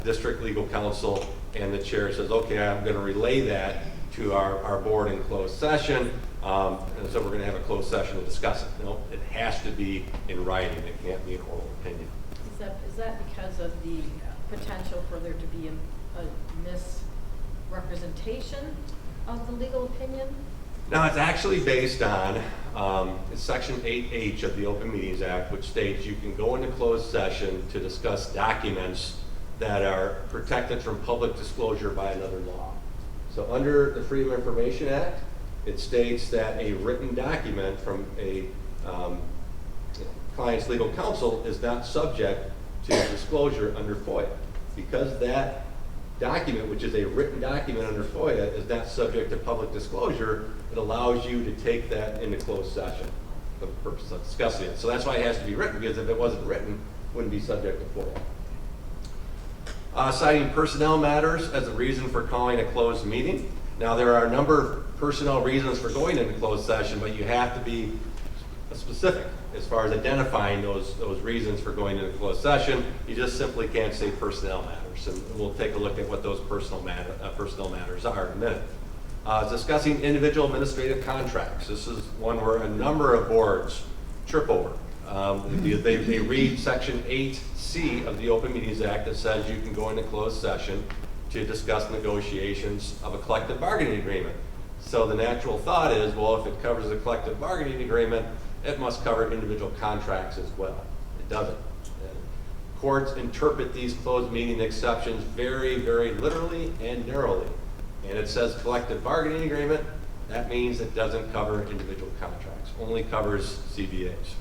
district legal counsel and the chair says, okay, I'm going to relay that to our board in closed session, and so we're going to have a closed session to discuss it. No, it has to be in writing. It can't be an oral opinion. Is that because of the potential for there to be a misrepresentation of the legal opinion? Now, it's actually based on it's Section 8H of the Open Meetings Act, which states you can go into closed session to discuss documents that are protected from public disclosure by another law. So under the Freedom of Information Act, it states that a written document from a client's legal counsel is not subject to disclosure under FOIA. Because that document, which is a written document under FOIA, is not subject to public disclosure, it allows you to take that into closed session for the purpose of discussing it. So that's why it has to be written, because if it wasn't written, it wouldn't be subject to FOIA. Citing personnel matters as a reason for calling a closed meeting. Now, there are a number of personnel reasons for going into closed session, but you have to be specific as far as identifying those reasons for going into closed session. You just simply can't say personnel matters, and we'll take a look at what those personnel matters are in a minute. Discussing individual administrative contracts. This is one where a number of boards trip over. They read Section 8C of the Open Meetings Act that says you can go into closed session to discuss negotiations of a collective bargaining agreement. So the natural thought is, well, if it covers a collective bargaining agreement, it must cover individual contracts as well. It doesn't. Courts interpret these closed meeting exceptions very, very literally and narrowly. And it says collective bargaining agreement, that means it doesn't cover individual contracts, only covers CBAs.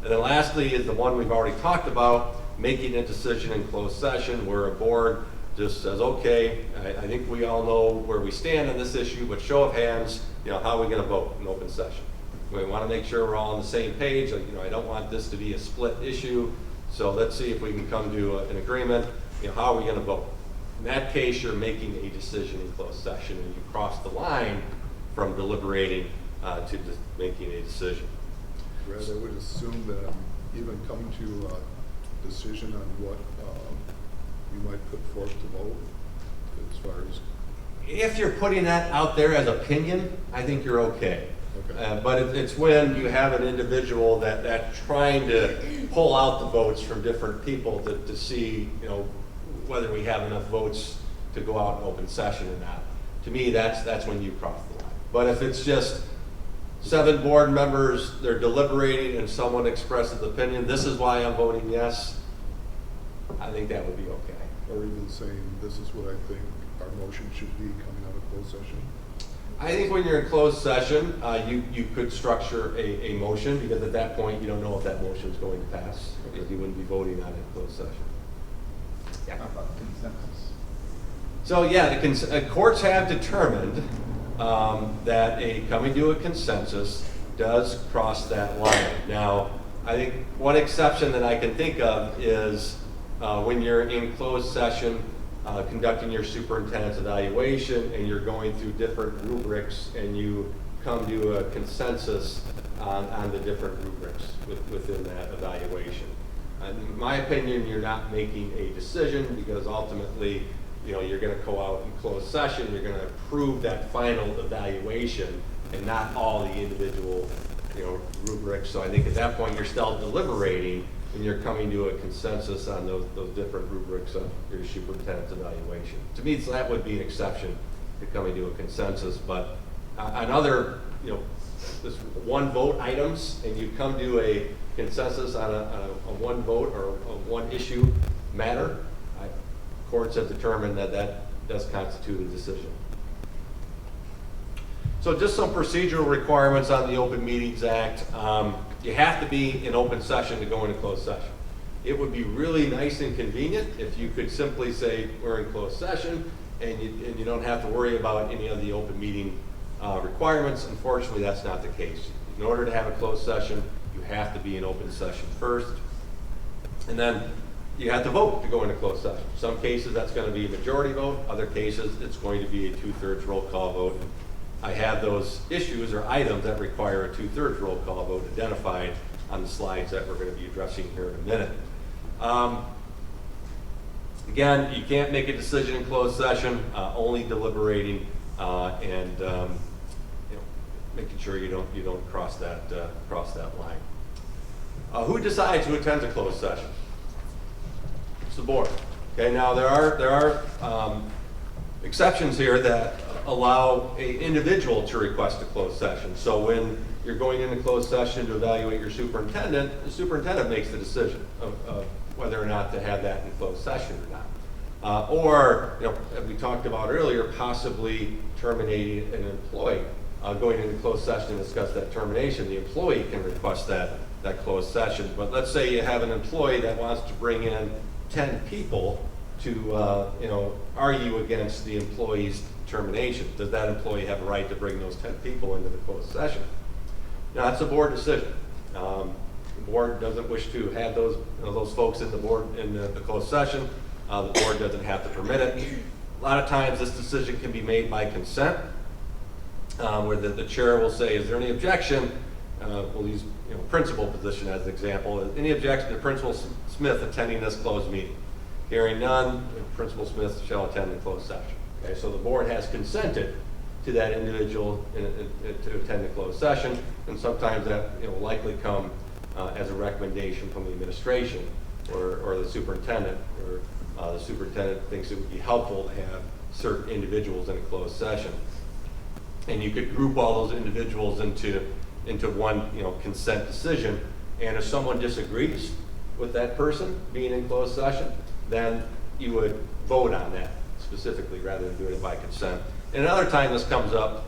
And then lastly is the one we've already talked about, making a decision in closed session where a board just says, okay, I think we all know where we stand on this issue, but show of hands, how are we going to vote in open session? We want to make sure we're all on the same page. I don't want this to be a split issue, so let's see if we can come to an agreement. How are we going to vote? In that case, you're making a decision in closed session, and you cross the line from deliberating to just making a decision. Brad, I would assume that even coming to a decision on what you might put forth to vote, as far as, If you're putting that out there as opinion, I think you're okay. Okay. But it's when you have an individual that's trying to pull out the votes from different people to see, whether we have enough votes to go out in open session or not. To me, that's when you cross the line. But if it's just 7 board members, they're deliberating, and someone expresses opinion, this is why I'm voting yes, I think that would be okay. or even saying, this is what I think our motion should be coming out of closed session? I think when you're in closed session, you could structure a motion, because at that point, you don't know if that motion is going to pass, because you wouldn't be voting on it in closed session. How about consensus? So yeah, the courts have determined that coming to a consensus does cross that line. Now, I think one exception that I can think of is when you're in closed session conducting your superintendent's evaluation, and you're going through different rubrics, and you come to a consensus on the different rubrics within that evaluation. In my opinion, you're not making a decision, because ultimately, you're going to go out in closed session, you're going to approve that final evaluation and not all the individual, rubrics. So I think at that point, you're still deliberating, and you're coming to a consensus on those different rubrics of your superintendent's evaluation. To me, that would be an exception to coming to a consensus. But on other, this one vote items, and you come to a consensus on a one vote or a one issue matter, courts have determined that does constitute a decision. So just some procedural requirements on the Open Meetings Act. You have to be in open session to go into closed session. It would be really nice and convenient if you could simply say, we're in closed session, and you don't have to worry about any of the open meeting requirements. Unfortunately, that's not the case. In order to have a closed session, you have to be in open session first, and then you have to vote to go into closed session. Some cases that's going to be a majority vote, other cases it's going to be a 2/3 roll call vote. I have those issues or items that require a 2/3 roll call vote identified on the slides that we're going to be addressing here in a minute. Again, you can't make a decision in closed session, only deliberating and making sure you don't cross that line. Who decides who attends a closed session? It's the board. Okay, now there are exceptions here that allow an individual to request a closed session. So when you're going into closed session to evaluate your superintendent, the superintendent makes the decision of whether or not to have that in closed session or not. Or, as we talked about earlier, possibly terminating an employee. Going into closed session to discuss that termination, the employee can request that closed session. But let's say you have an employee that wants to bring in 10 people to argue against the employee's termination. Does that employee have a right to bring those 10 people into the closed session? Now, that's a board decision. The board doesn't wish to have those folks in the closed session. The board doesn't have to permit it. A lot of times, this decision can be made by consent, where the chair will say, "Is there any objection?" We'll use principal position as an example. Any objection to Principal Smith attending this closed meeting? Hearing none, Principal Smith shall attend the closed session. Okay, so the board has consented to that individual to attend the closed session, and sometimes that will likely come as a recommendation from the administration or the superintendent, or the superintendent thinks it would be helpful to have certain individuals in a closed session. And you could group all those individuals into one consent decision, and if someone disagrees with that person being in closed session, then you would vote on that specifically rather than doing it by consent. And another time this comes up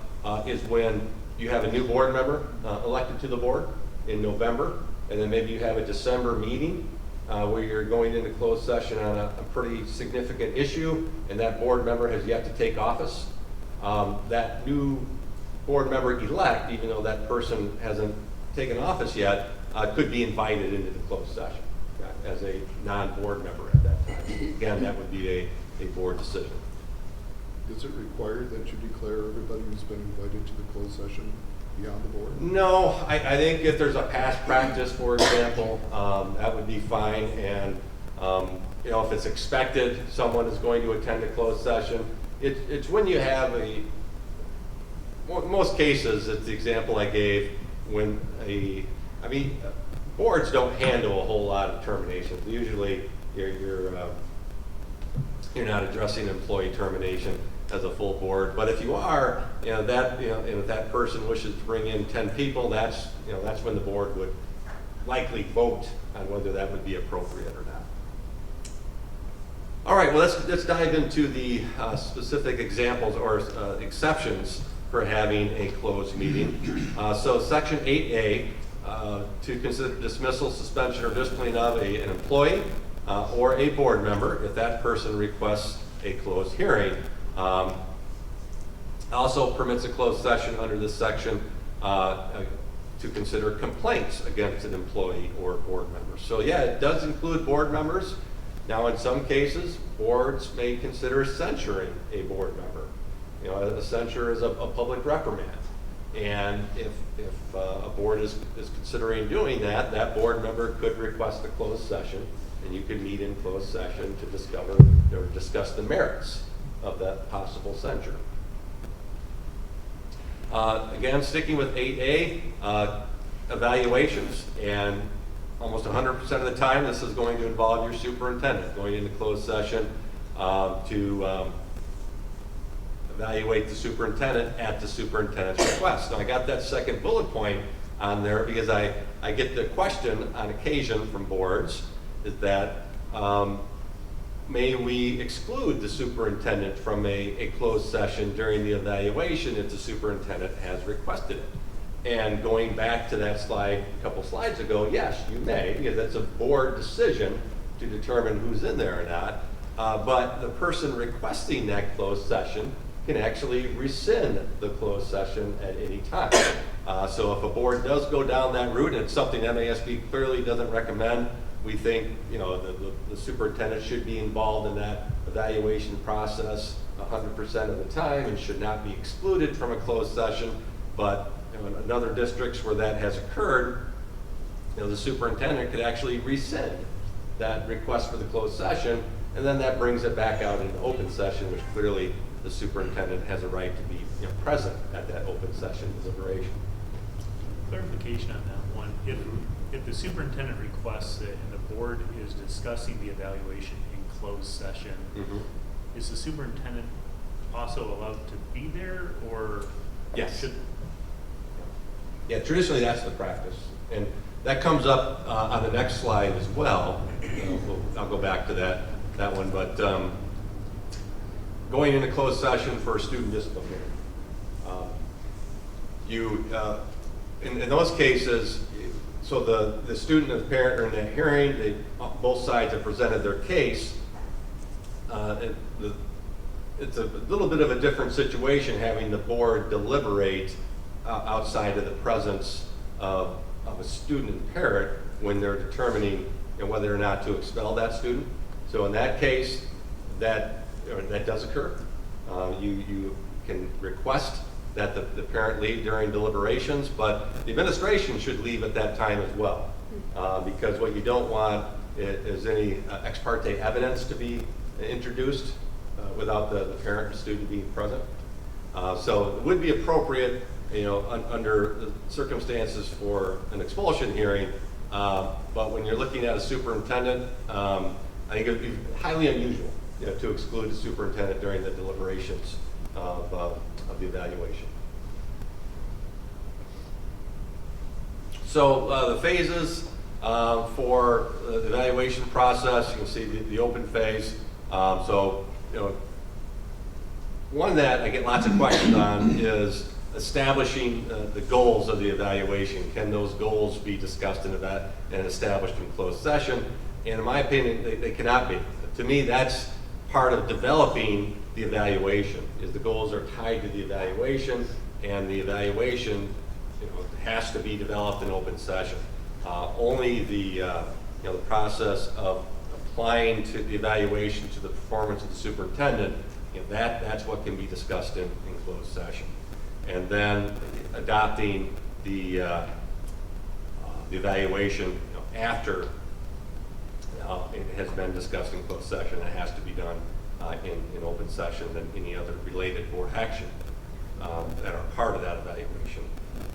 is when you have a new board member elected to the board in November, and then maybe you have a December meeting, where you're going into closed session on a pretty significant issue, and that board member has yet to take office. That new board member elect, even though that person hasn't taken office yet, could be invited into the closed session as a non-board member at that time. Again, that would be a board decision. Is it required that you declare everybody who's been invited to the closed session beyond the board? No, I think if there's a past practice, for example, that would be fine. And you know, if it's expected someone is going to attend a closed session, it's when you have most cases, it's the example I gave, when boards don't handle a whole lot of terminations. Usually you're not addressing employee termination as a full board. But if you are, and if that person wishes to bring in 10 people, that's when the board would likely vote on whether that would be appropriate or not. All right, well, let's dive into the specific examples or exceptions for having a closed meeting. So Section 8A, to consider dismissal, suspension, or discipline of an employee or a board member if that person requests a closed hearing. Also permits a closed session under this section to consider complaints against an employee or board member. So yeah, it does include board members. Now in some cases, boards may consider censuring a board member. You know, a censure is a public reprimand. And if a board is considering doing that, that board member could request a closed session, and you could meet in closed session to discuss the merits of that possible censure. Again, sticking with 8A, evaluations, and almost 100% of the time this is going to involve your superintendent going into closed session to evaluate the superintendent at the superintendent's request. Now I got that second bullet point on there because I get the question on occasion from boards is that may we exclude the superintendent from a closed session during the evaluation if the superintendent has requested it. And going back to that slide a couple slides ago, yes, you may, because that's a board decision to determine who's in there or not. But the person requesting that closed session can actually rescind the closed session at any time. So if a board does go down that route, and it's something MASB clearly doesn't recommend, we think the superintendent should be involved in that evaluation process 100% of the time and should not be excluded from a closed session. But in other districts where that has occurred, the superintendent could actually rescind that request for the closed session, and then that brings it back out in the open session, which clearly the superintendent has a right to be present at that open session deliberation. Clarification on that one. If the superintendent requests it and the board is discussing the evaluation in closed session, is the superintendent also allowed to be there, or yes? Yeah, traditionally that's the practice, and that comes up on the next slide as well. I'll go back to that one, but going into closed session for student discipline hearing. In those cases, so the student and the parent are in that hearing, both sides have presented their case. It's a little bit of a different situation having the board deliberate outside of the presence of a student and parent when they're determining whether or not to expel that student. So in that case, that does occur. You can request that the parent leave during deliberations, but the administration should leave at that time as well. Because what you don't want is any ex parte evidence to be introduced without the parent and student being present. So it would be appropriate, under the circumstances for an expulsion hearing, but when you're looking at a superintendent, I think it would be highly unusual to exclude a superintendent during the deliberations of the evaluation. So the phases for the evaluation process, you can see the open phase. One that I get lots of questions on is establishing the goals of the evaluation. Can those goals be discussed and established in closed session? And in my opinion, they cannot be. To me, that's part of developing the evaluation, is the goals are tied to the evaluation, and the evaluation, has to be developed in open session. Only the process of applying to the evaluation to the performance of the superintendent, that's what can be discussed in closed session. And then adopting the evaluation after it has been discussed in closed session, it has to be done in open session, than any other related board action that are part of that evaluation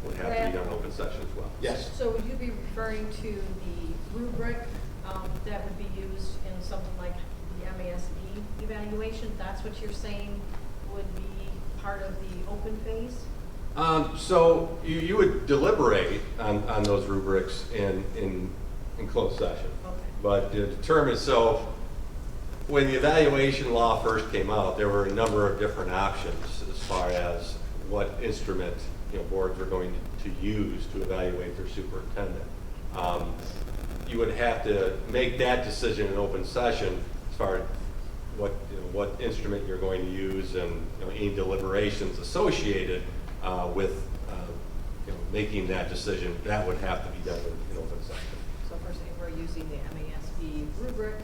would have to be done in open session as well. Yes? So would you be referring to the rubric that would be used in something like the MASD evaluation? That's what you're saying would be part of the open phase? So you would deliberate on those rubrics in closed session. Okay. But to determine, so when the evaluation law first came out, there were a number of different options as far as what instrument boards were going to use to evaluate their superintendent. You would have to make that decision in open session as far as what instrument you're going to use, and any deliberations associated with making that decision. That would have to be done in open session. So if we're using the MASD rubric,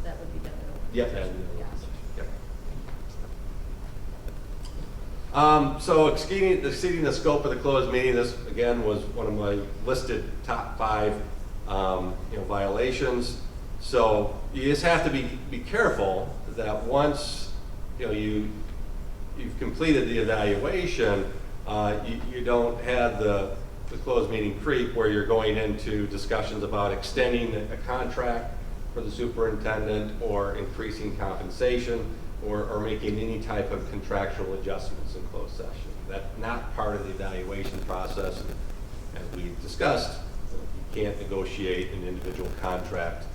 that would be done in open Yep. session. Yep. So exceeding the scope of the closed meeting, this again was one of my listed top 5 violations. So you just have to be careful that once you've completed the evaluation, you don't have the closed meeting creep where you're going into discussions about extending a contract for the superintendent, or increasing compensation, or making any type of contractual adjustments in closed session. That's not part of the evaluation process. As we discussed, you can't negotiate an individual contract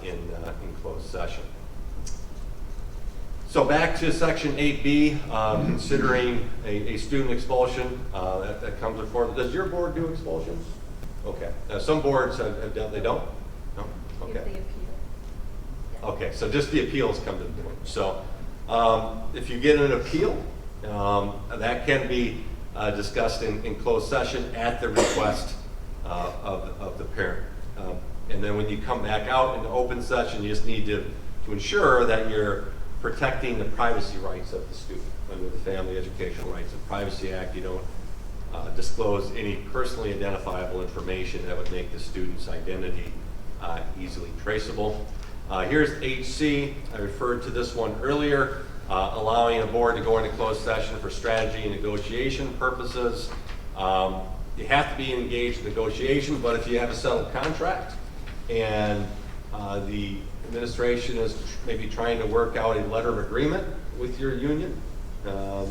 in closed session. So back to section 8B, considering a student expulsion that comes before. Does your board do expulsions? Okay. Some boards have done, they don't? No? Okay. If they appeal. Okay, so just the appeals come to the board. So if you get an appeal, that can be discussed in closed session at the request of the parent. And then when you come back out into open session, you just need to ensure that you're protecting the privacy rights of the student. Under the Family Educational Rights and Privacy Act, you don't disclose any personally identifiable information that would make the student's identity easily traceable. Here's HC. I referred to this one earlier, allowing a board to go into closed session for strategy and negotiation purposes. You have to be engaged in negotiation, but if you have a settled contract and the administration is maybe trying to work out a letter of agreement with your union that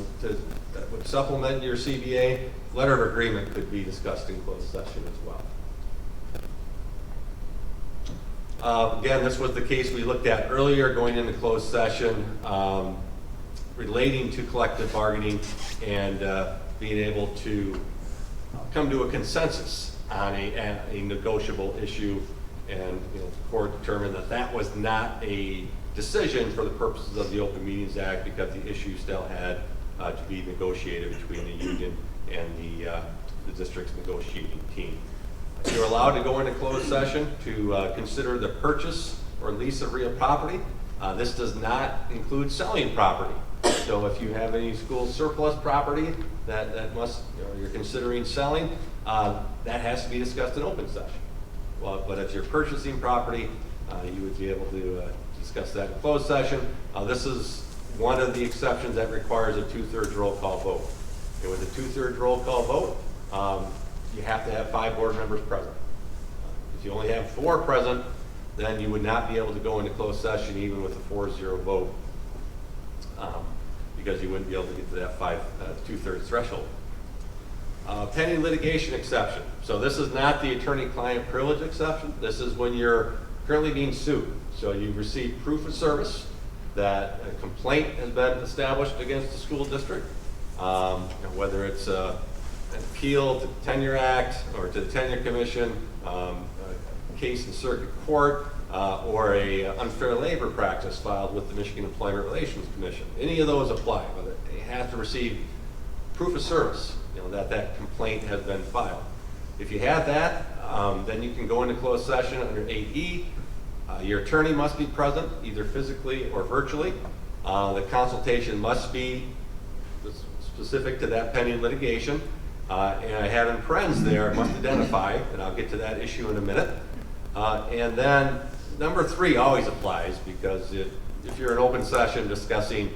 would supplement your CBA, letter of agreement could be discussed in closed session as well. Again, this was the case we looked at earlier, going into closed session, relating to collective bargaining and being able to come to a consensus on a negotiable issue, and the court determined that that was not a decision for the purposes of the Open Meetings Act, because the issue still had to be negotiated between the union and the district's negotiating team. You're allowed to go into closed session to consider the purchase or lease of real property. This does not include selling property. So if you have any school surplus property that you're considering selling, that has to be discussed in open session. Well, but if you're purchasing property, you would be able to discuss that in closed session. This is one of the exceptions that requires a 2/3 roll call vote. And with a 2/3 roll call vote, you have to have 5 board members present. If you only have 4 present, then you would not be able to go into closed session even with a 4-0 vote, because you wouldn't be able to get to that 2/3 threshold. Pending litigation exception. So this is not the attorney-client privilege exception. This is when you're currently being sued. So you've received proof of service that a complaint has been established against the school district, whether it's an appeal to the Tenure Act or to the Tenure Commission, case in circuit court, or a unfair labor practice filed with the Michigan Employment Relations Commission. Any of those apply, but they have to receive proof of service, that that complaint has been filed. If you have that, then you can go into closed session under 8E. Your attorney must be present, either physically or virtually. The consultation must be specific to that pending litigation. And having friends there must identify, and I'll get to that issue in a minute. And then number 3 always applies, because if you're in open session discussing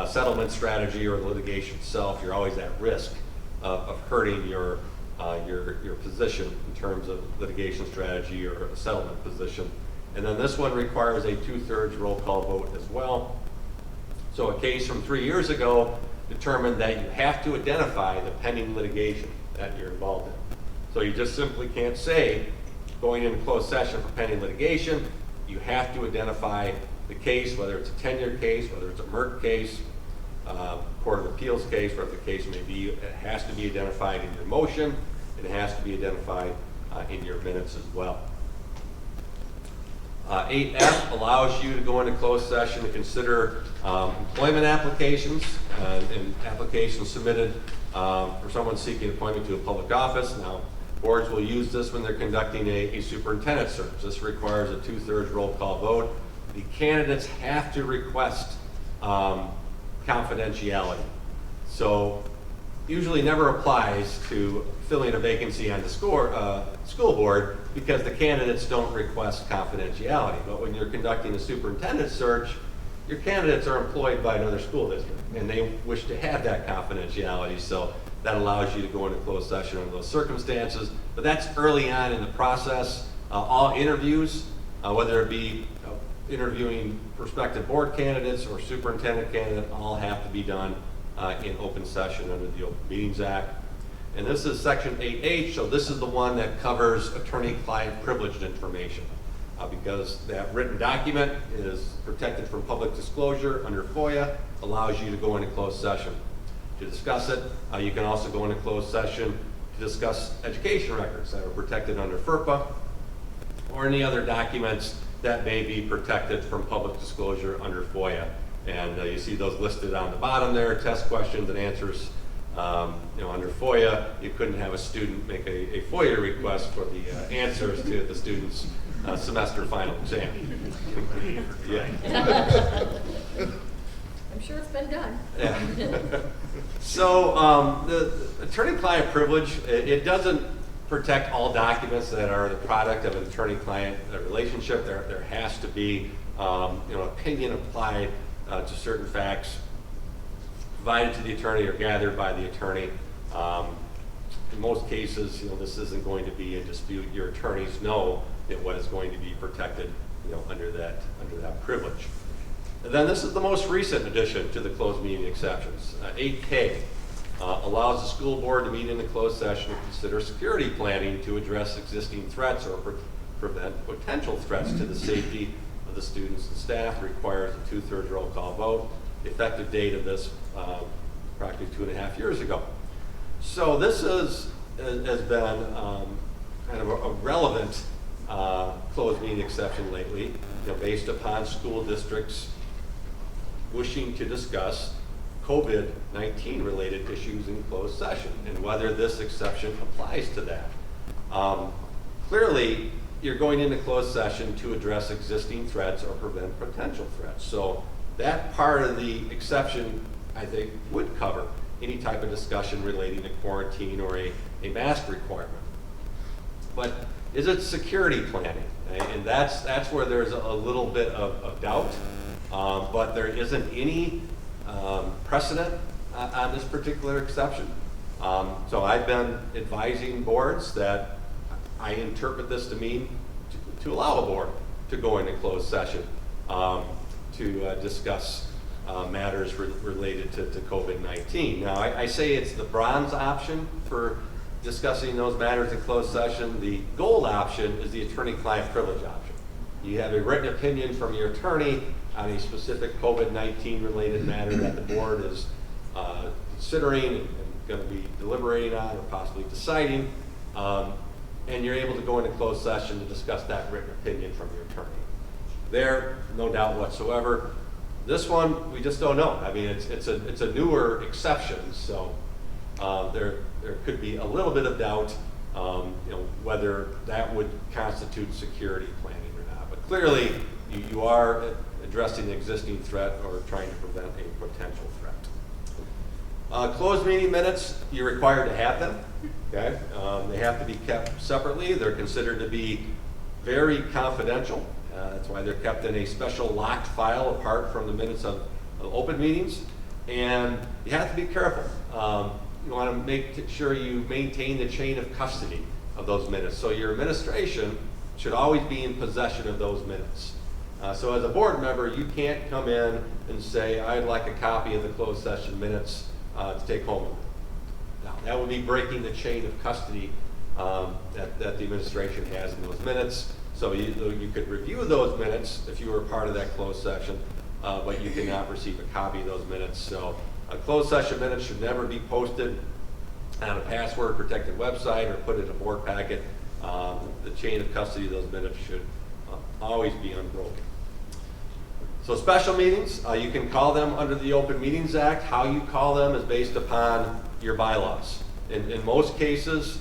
settlement strategy or litigation itself, you're always at risk of hurting your position in terms of litigation strategy or a settlement position. And then this one requires a 2/3 roll call vote as well. So a case from 3 years ago determined that you have to identify the pending litigation that you're involved in. So you just simply can't say, going into closed session for pending litigation, you have to identify the case, whether it's a tenure case, whether it's a Merck case, Court of Appeals case, whatever the case may be. It has to be identified in your motion. It has to be identified in your minutes as well. 8F allows you to go into closed session to consider employment applications and applications submitted for someone seeking appointment to a public office. Now, boards will use this when they're conducting a superintendent search. This requires a 2/3 roll call vote. The candidates have to request confidentiality. So usually never applies to filling a vacancy on the school board, because the candidates don't request confidentiality. But when you're conducting a superintendent search, your candidates are employed by another school district, and they wish to have that confidentiality. So that allows you to go into closed session under those circumstances. But that's early on in the process. All interviews, whether it be interviewing prospective board candidates or superintendent candidate, all have to be done in open session under the Open Meetings Act. And this is section 8H, so this is the one that covers attorney-client privileged information, because that written document is protected from public disclosure under FOIA, allows you to go into closed session to discuss it. You can also go into closed session to discuss education records that are protected under FERPA, or any other documents that may be protected from public disclosure under FOIA. And you see those listed on the bottom there, test questions and answers. Under FOIA, you couldn't have a student make a FOIA request for the answers to the student's semester final exam. Yeah. I'm sure it's been done. Yeah. So the attorney-client privilege, it doesn't protect all documents that are the product of an attorney-client relationship. There has to be opinion applied to certain facts provided to the attorney or gathered by the attorney. In most cases, this isn't going to be a dispute. Your attorneys know that what is going to be protected, under that privilege. And then this is the most recent addition to the closed meeting exceptions. 8K allows the school board to meet in a closed session to consider security planning to address existing threats or prevent potential threats to the safety of the students and staff. Requires a 2/3 roll call vote. The effective date of this practically 2.5 years ago. So this has been kind of a relevant closed meeting exception lately, based upon school districts wishing to discuss COVID-19 related issues in closed session and whether this exception applies to that. Clearly, you're going into closed session to address existing threats or prevent potential threats. So that part of the exception, I think, would cover any type of discussion relating to quarantine or a mask requirement. But is it security planning? And that's where there's a little bit of doubt, but there isn't any precedent on this particular exception. So I've been advising boards that I interpret this to mean to allow a board to go into closed session to discuss matters related to COVID-19. Now, I say it's the bronze option for discussing those matters in closed session. The gold option is the attorney-client privilege option. You have a written opinion from your attorney on a specific COVID-19 related matter that the board is considering and going to be deliberating on or possibly deciding. And and you're able to go into closed session to discuss that written opinion from your attorney. There, no doubt whatsoever. This one, we just don't know. I mean, it's a newer exception, so there could be a little bit of doubt, whether that would constitute security planning or not. But clearly, you are addressing the existing threat or trying to prevent a potential threat. Closed meeting minutes, you're required to have them. Okay, they have to be kept separately. They're considered to be very confidential. That's why they're kept in a special locked file apart from the minutes of open meetings. And you have to be careful. You want to make sure you maintain the chain of custody of those minutes. So your administration should always be in possession of those minutes. So as a board member, you can't come in and say, I'd like a copy of the closed session minutes to take home with me. Now, that would be breaking the chain of custody that the administration has in those minutes. So you could review those minutes if you were part of that closed session, but you cannot receive a copy of those minutes. So a closed session minutes should never be posted on a password protected website or put in a board packet. The chain of custody of those minutes should always be unbroken. So special meetings, you can call them under the Open Meetings Act. How you call them is based upon your bylaws. In most cases,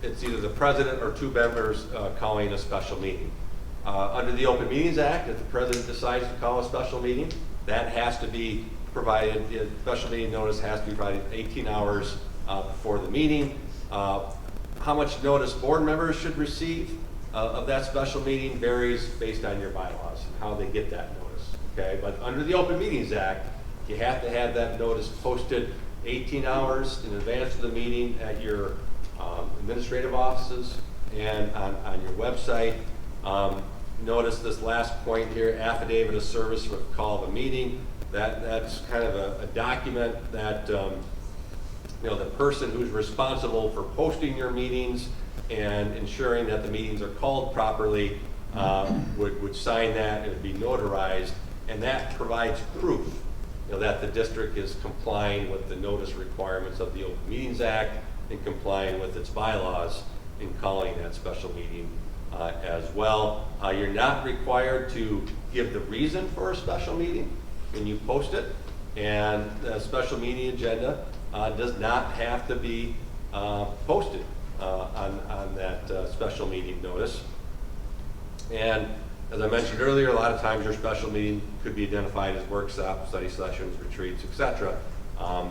it's either the president or two members calling a special meeting. Under the Open Meetings Act, if the president decides to call a special meeting, that has to be provided, the special meeting notice has to be provided 18 hours before the meeting. How much notice board members should receive of that special meeting varies based on your bylaws and how they get that notice. Okay, but under the Open Meetings Act, you have to have that notice posted 18 hours in advance of the meeting at your administrative offices and on your website. Notice this last point here, affidavit of service for the call of a meeting. That's kind of a document that the person who's responsible for posting your meetings and ensuring that the meetings are called properly would sign that. It would be notarized, and that provides proof that the district is complying with the notice requirements of the Open Meetings Act and complying with its bylaws in calling that special meeting as well. You're not required to give the reason for a special meeting when you post it, and the special meeting agenda does not have to be posted on that special meeting notice. And as I mentioned earlier, a lot of times your special meeting could be identified as workshops, study sessions, retreats, etc. Not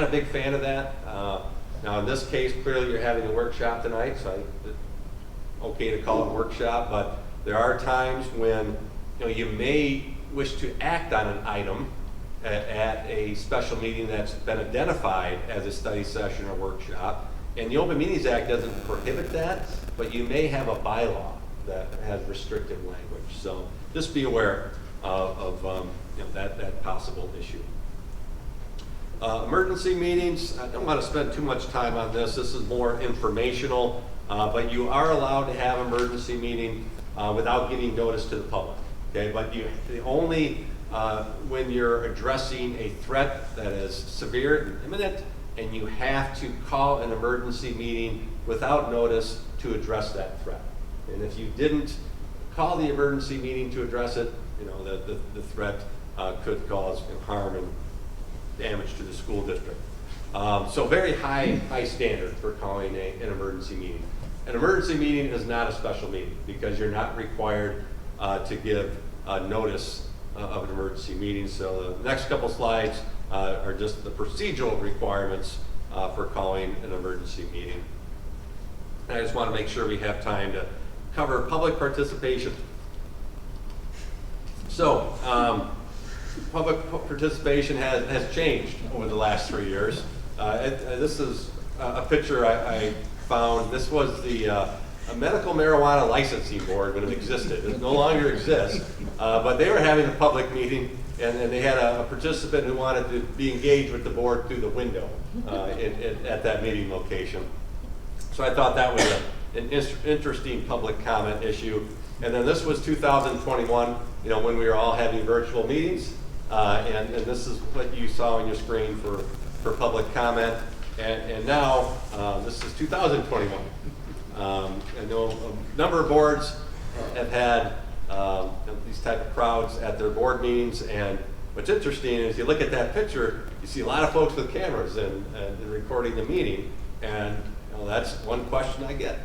a big fan of that. Now in this case, clearly you're having a workshop tonight, so it's okay to call it a workshop, but there are times when you may wish to act on an item at a special meeting that's been identified as a study session or workshop. And the Open Meetings Act doesn't prohibit that, but you may have a bylaw that has restrictive language. So just be aware of that possible issue. Emergency meetings, I don't want to spend too much time on this. This is more informational, but you are allowed to have an emergency meeting without giving notice to the public. Okay, but only when you're addressing a threat that is severe and imminent, and you have to call an emergency meeting without notice to address that threat. And if you didn't call the emergency meeting to address it, the threat could cause harm and damage to the school district. So very high standard for calling an emergency meeting. An emergency meeting is not a special meeting because you're not required to give notice of an emergency meeting. So the next couple slides are just the procedural requirements for calling an emergency meeting. I just want to make sure we have time to cover public participation. So public participation has changed over the last 3 years. This is a picture I found. This was the a medical marijuana licensing board when it existed. It no longer exists, but they were having a public meeting, and they had a participant who wanted to be engaged with the board through the window at that meeting location. So I thought that was an interesting public comment issue. And then this was 2021, when we were all having virtual meetings, and this is what you saw on your screen for public comment. And now, this is 2021. I know a number of boards have had these type of crowds at their board meetings, and what's interesting is you look at that picture, you see a lot of folks with cameras and recording the meeting, and that's one question I get.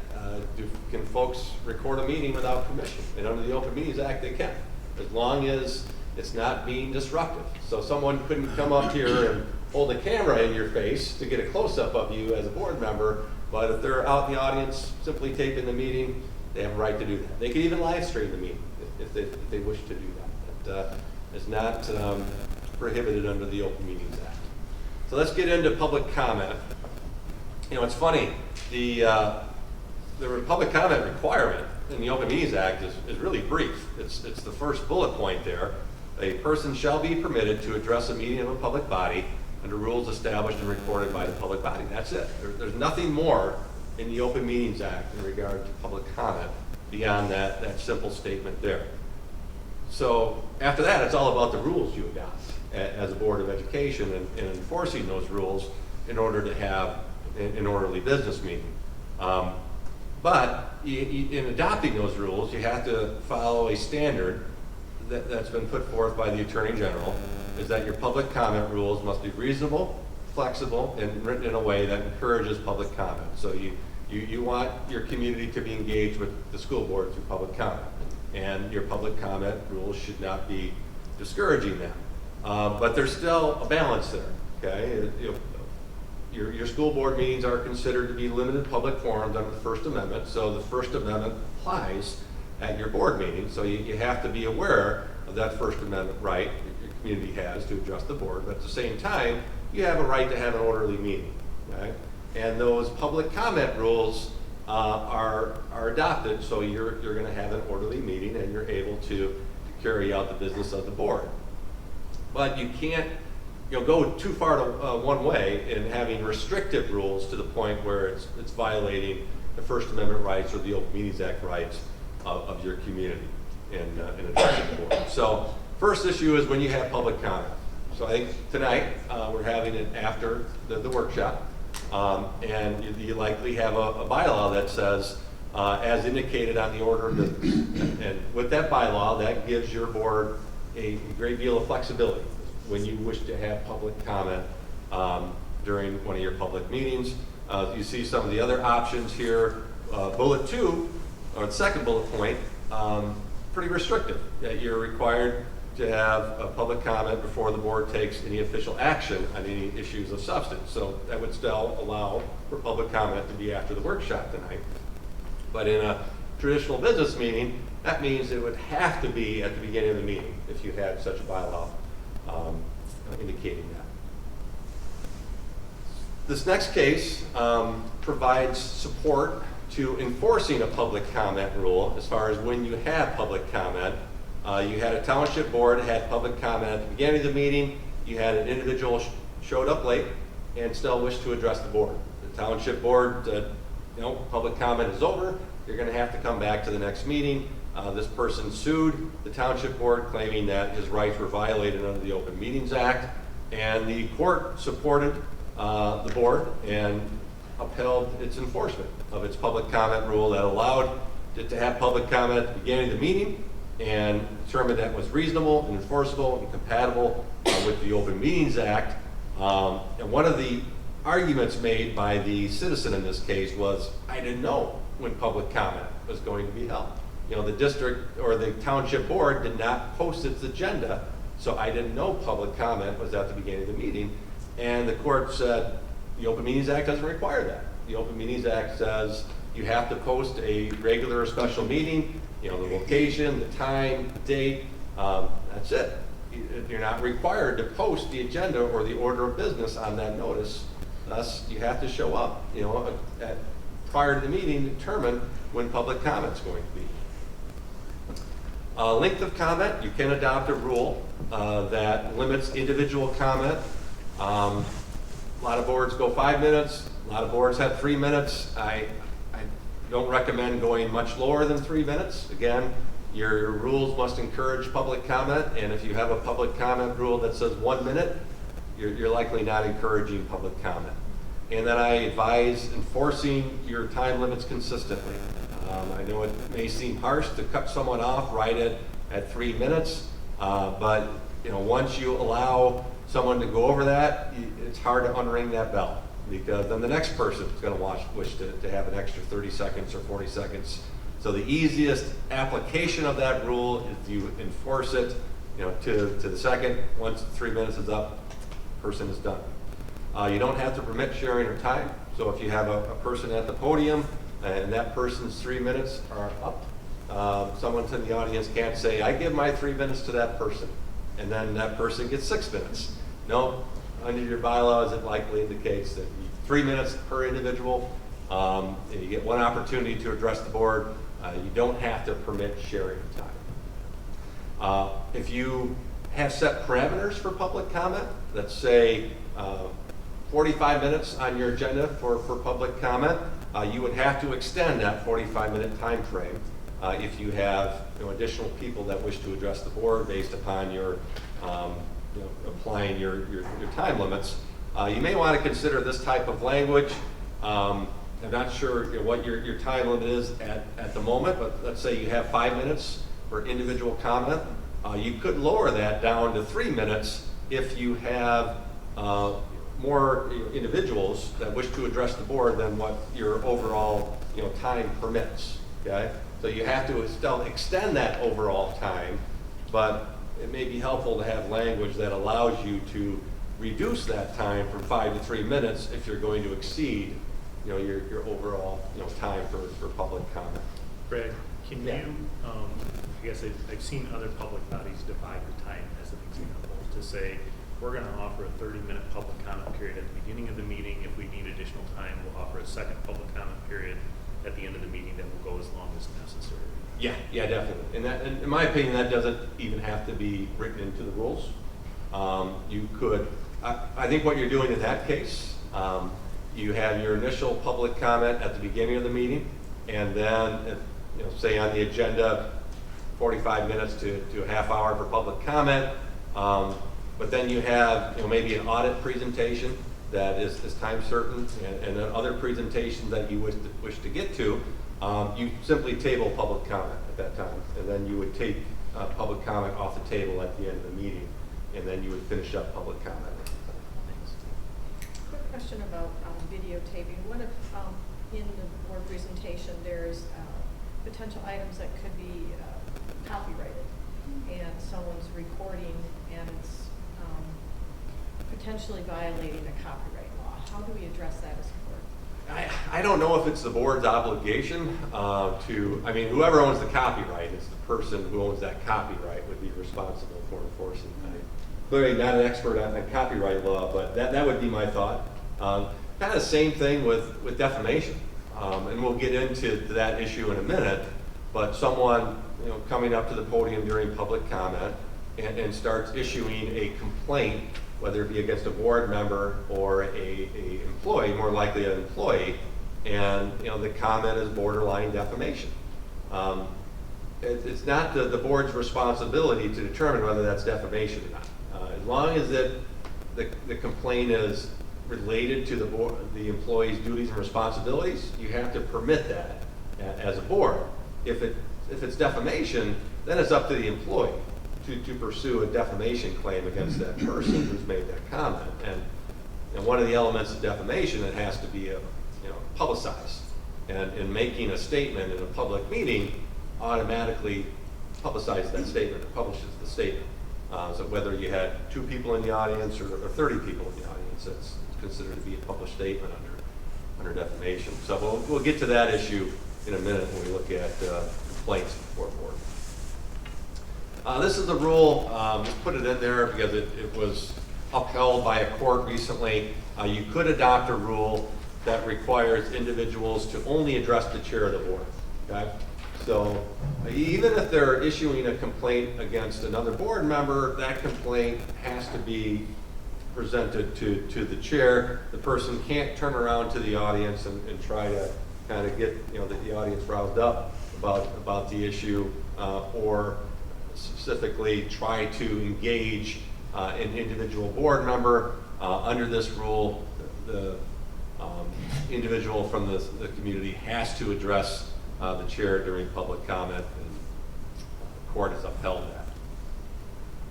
Can folks record a meeting without permission? And under the Open Meetings Act, they can, as long as it's not being disruptive. So someone couldn't come up here and hold a camera in your face to get a close-up of you as a board member, but if they're out in the audience simply taping the meeting, they have a right to do that. They can even live stream the meeting if they wish to do that. But it's not prohibited under the Open Meetings Act. So let's get into public comment. It's funny, the public comment requirement in the Open Meetings Act is really brief. It's the first bullet point there. A person shall be permitted to address a meeting of a public body under rules established and recorded by the public body. That's it. There's nothing more in the Open Meetings Act in regard to public comment beyond that simple statement there. So after that, it's all about the rules you adopt as a Board of Education and enforcing those rules in order to have an orderly business meeting. But in adopting those rules, you have to follow a standard that's been put forth by the Attorney General, is that your public comment rules must be reasonable, flexible, and written in a way that encourages public comment. So you want your community to be engaged with the school board through public comment. And your public comment rules should not be discouraging them. But there's still a balance there, okay? Your school board meetings are considered to be limited public forums under the First Amendment, so the First Amendment applies at your board meeting, so you have to be aware of that First Amendment right your community has to address the board, but at the same time, you have a right to have an orderly meeting, okay? And those public comment rules are adopted, so you're going to have an orderly meeting and you're able to carry out the business of the board. But you can't go too far to one way in having restrictive rules to the point where it's violating the First Amendment rights or the Open Meetings Act rights of your community in addressing the board. So first issue is when you have public comment. So I think tonight we're having it after the workshop, and you likely have a bylaw that says, as indicated on the order of business. And with that bylaw, that gives your board a great deal of flexibility when you wish to have public comment during one of your public meetings. You see some of the other options here. Bullet 2, or the second bullet point, pretty restrictive, that you're required to have a public comment before the board takes any official action on any issues of substance. So that would still allow for public comment to be after the workshop tonight. But in a traditional business meeting, that means it would have to be at the beginning of the meeting if you had such a bylaw indicating that. This next case provides support to enforcing a public comment rule as far as when you have public comment. You had a township board that had public comment at the beginning of the meeting. You had an individual showed up late and still wished to address the board. The township board said, public comment is over. You're going to have to come back to the next meeting. This person sued the township board claiming that his rights were violated under the Open Meetings Act, and the court supported the board and upheld its enforcement of its public comment rule that allowed it to have public comment at the beginning of the meeting and determined that was reasonable and enforceable and compatible with the Open Meetings Act. And one of the arguments made by the citizen in this case was, I didn't know when public comment was going to be held. The district or the township board did not post its agenda, so I didn't know public comment was at the beginning of the meeting. And the court said, the Open Meetings Act doesn't require that. The Open Meetings Act says you have to post a regular or special meeting, the location, the time, the date, that's it. You're not required to post the agenda or the order of business on that notice. Thus, you have to show up, prior to the meeting to determine when public comment's going to be. Length of comment, you can adopt a rule that limits individual comment. A lot of boards go 5 minutes, a lot of boards have 3 minutes. I don't recommend going much lower than 3 minutes. Again, your rules must encourage public comment, and if you have a public comment rule that says 1 minute, you're likely not encouraging public comment. and then I advise enforcing your time limits consistently. I know it may seem harsh to cut someone off right at 3 minutes, but once you allow someone to go over that, it's hard to unring that bell, because then the next person is going to wish to have an extra 30 seconds or 40 seconds. So the easiest application of that rule is you enforce it, to the second. Once 3 minutes is up, person is done. You don't have to permit sharing of time. So if you have a person at the podium and that person's 3 minutes are up, someone in the audience can't say, I give my 3 minutes to that person, and then that person gets 6 minutes. No, under your bylaws, it likely indicates that 3 minutes per individual. You get one opportunity to address the board. You don't have to permit sharing of time. If you have set parameters for public comment, let's say 45 minutes on your agenda for public comment, you would have to extend that 45-minute time frame if you have additional people that wish to address the board based upon your applying your time limits. You may want to consider this type of language. I'm not sure what your time limit is at the moment, but let's say you have 5 minutes for individual comment. You could lower that down to 3 minutes if you have more individuals that wish to address the board than what your overall time permits. Okay, so you have to still extend that overall time, but it may be helpful to have language that allows you to reduce that time from 5 to 3 minutes if you're going to exceed your overall time for public comment. Brad, can Yeah. you, I guess I've seen other public bodies divide the time as an example to say, we're going to offer a 30-minute public comment period at the beginning of the meeting. If we need additional time, we'll offer a second public comment period at the end of the meeting that will go as long as necessary. Yeah, definitely. And that, in my opinion, that doesn't even have to be written into the rules. You could, I think what you're doing in that case, you have your initial public comment at the beginning of the meeting, and then, say on the agenda, 45 minutes to a half hour for public comment. But then you have maybe an audit presentation that is time certain, and then other presentations that you wish to get to. You simply table public comment at that time, and then you would take public comment off the table at the end of the meeting, and then you would finish up public comment. Quick question about videotaping. What if in the board presentation there's potential items that could be copyrighted, and someone's recording and it's potentially violating a copyright law? How do we address that as a board? I don't know if it's the board's obligation whoever owns the copyright, it's the person who owns that copyright would be responsible for enforcing it. Clearly not an expert on copyright law, but that would be my thought. Kind of the same thing with defamation. And we'll get into that issue in a minute, but someone coming up to the podium during public comment and starts issuing a complaint, whether it be against a board member or a employee, more likely an employee, and the comment is borderline defamation. It's not the board's responsibility to determine whether that's defamation or not. As long as the complaint is related to the employee's duties and responsibilities, you have to permit that as a board. If it's defamation, then it's up to the employee to pursue a defamation claim against that person who's made that comment. And one of the elements of defamation, it has to be publicized. And in making a statement in a public meeting, automatically publicizes that statement, it publishes the statement. So whether you had 2 people in the audience or 30 people in the audience, it's considered to be a published statement under defamation. So we'll get to that issue in a minute when we look at complaints before board. This is a rule, put it in there because it was upheld by a court recently. You could adopt a rule that requires individuals to only address the chair of the board. Okay? So even if they're issuing a complaint against another board member, that complaint has to be presented to the chair. The person can't turn around to the audience and try to kind of get the audience roused up about the issue or specifically try to engage an individual board member. Under this rule, the individual from the community has to address the chair during public comment, and the court has upheld that.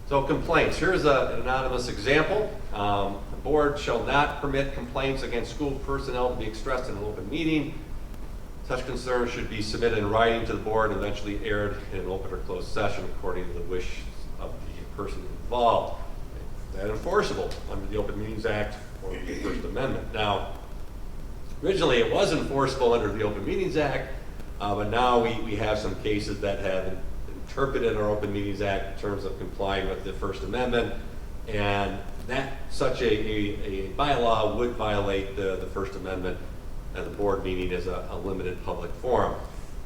So complaints, here's an anonymous example. The board shall not permit complaints against school personnel to be expressed in an open meeting. Such concerns should be submitted in writing to the board and eventually aired in an open or closed session according to the wish of the person involved. Is that enforceable under the Open Meetings Act or the First Amendment? Now, originally it was enforceable under the Open Meetings Act, but now we have some cases that have interpreted our Open Meetings Act in terms of complying with the First Amendment, and that such a bylaw would violate the First Amendment, and the board meeting is a limited public forum.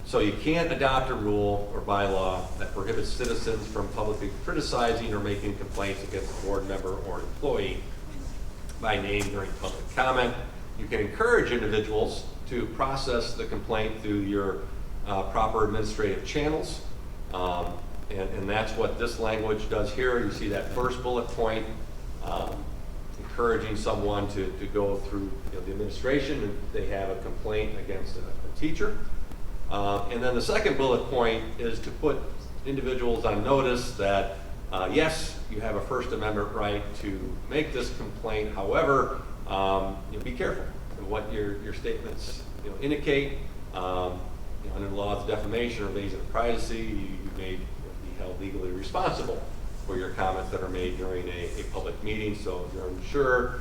So you can't adopt a rule or bylaw that prohibits citizens from publicly criticizing or making complaints against a board member or employee by name during public comment. You can encourage individuals to process the complaint through your proper administrative channels. And that's what this language does here. You see that first bullet point, encouraging someone to go through the administration if they have a complaint against a teacher. And then the second bullet point is to put individuals on notice that, yes, you have a First Amendment right to make this complaint. However, be careful of what your statements indicate. Under the laws of defamation or invasion of privacy, you may be held legally responsible for your comments that are made during a public meeting. So if you're unsure of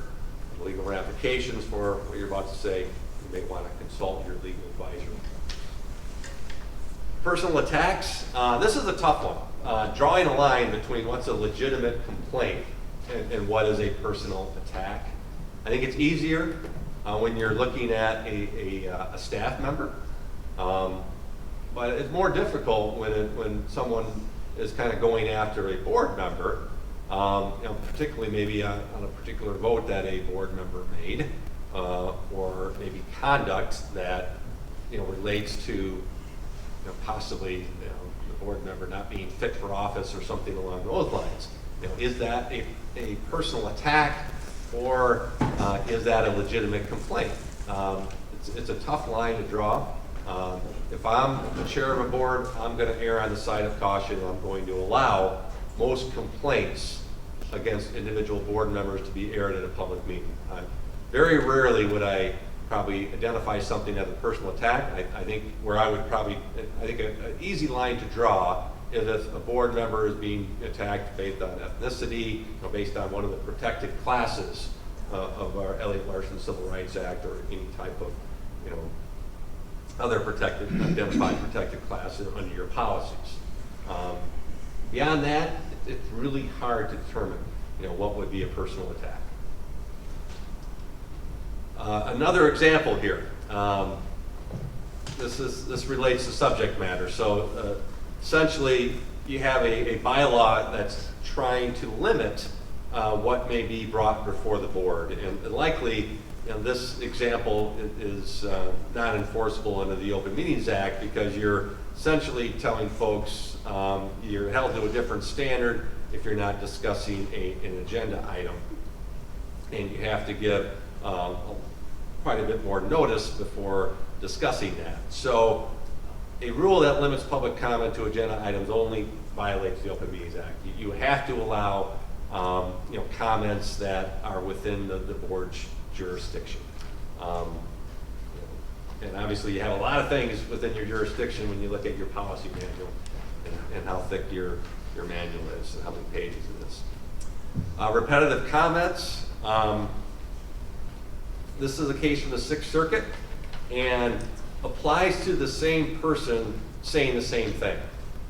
the legal ramifications for what you're about to say, you may want to consult your legal advisor. Personal attacks. This is a tough one. Drawing a line between what's a legitimate complaint and what is a personal attack. I think it's easier when you're looking at a staff member. But it's more difficult when someone is kind of going after a board member, particularly maybe on a particular vote that a board member made, or maybe conduct that relates to possibly the board member not being fit for office or something along those lines. Is that a personal attack, or is that a legitimate complaint? It's a tough line to draw. If I'm the chair of a board, I'm going to err on the side of caution. I'm going to allow most complaints against individual board members to be aired at a public meeting. Very rarely would I probably identify something as a personal attack. I think an easy line to draw is if a board member is being attacked based on ethnicity, based on one of the protected classes of our Elliott Larson Civil Rights Act, or any type of other identified protected class under your policies. Beyond that, it's really hard to determine, what would be a personal attack. Another example here. This relates to subject matter. So essentially, you have a bylaw that's trying to limit what may be brought before the board, and likely. This example is not enforceable under the Open Meetings Act, because you're essentially telling folks you're held to a different standard if you're not discussing an agenda item. And you have to give quite a bit more notice before discussing that. So a rule that limits public comment to agenda items only violates the Open Meetings Act. You have to allow comments that are within the board's jurisdiction. And obviously you have a lot of things within your jurisdiction when you look at your policy manual and how thick your manual is and how many pages it is. Repetitive comments. This is a case from the Sixth Circuit and applies to the same person saying the same thing.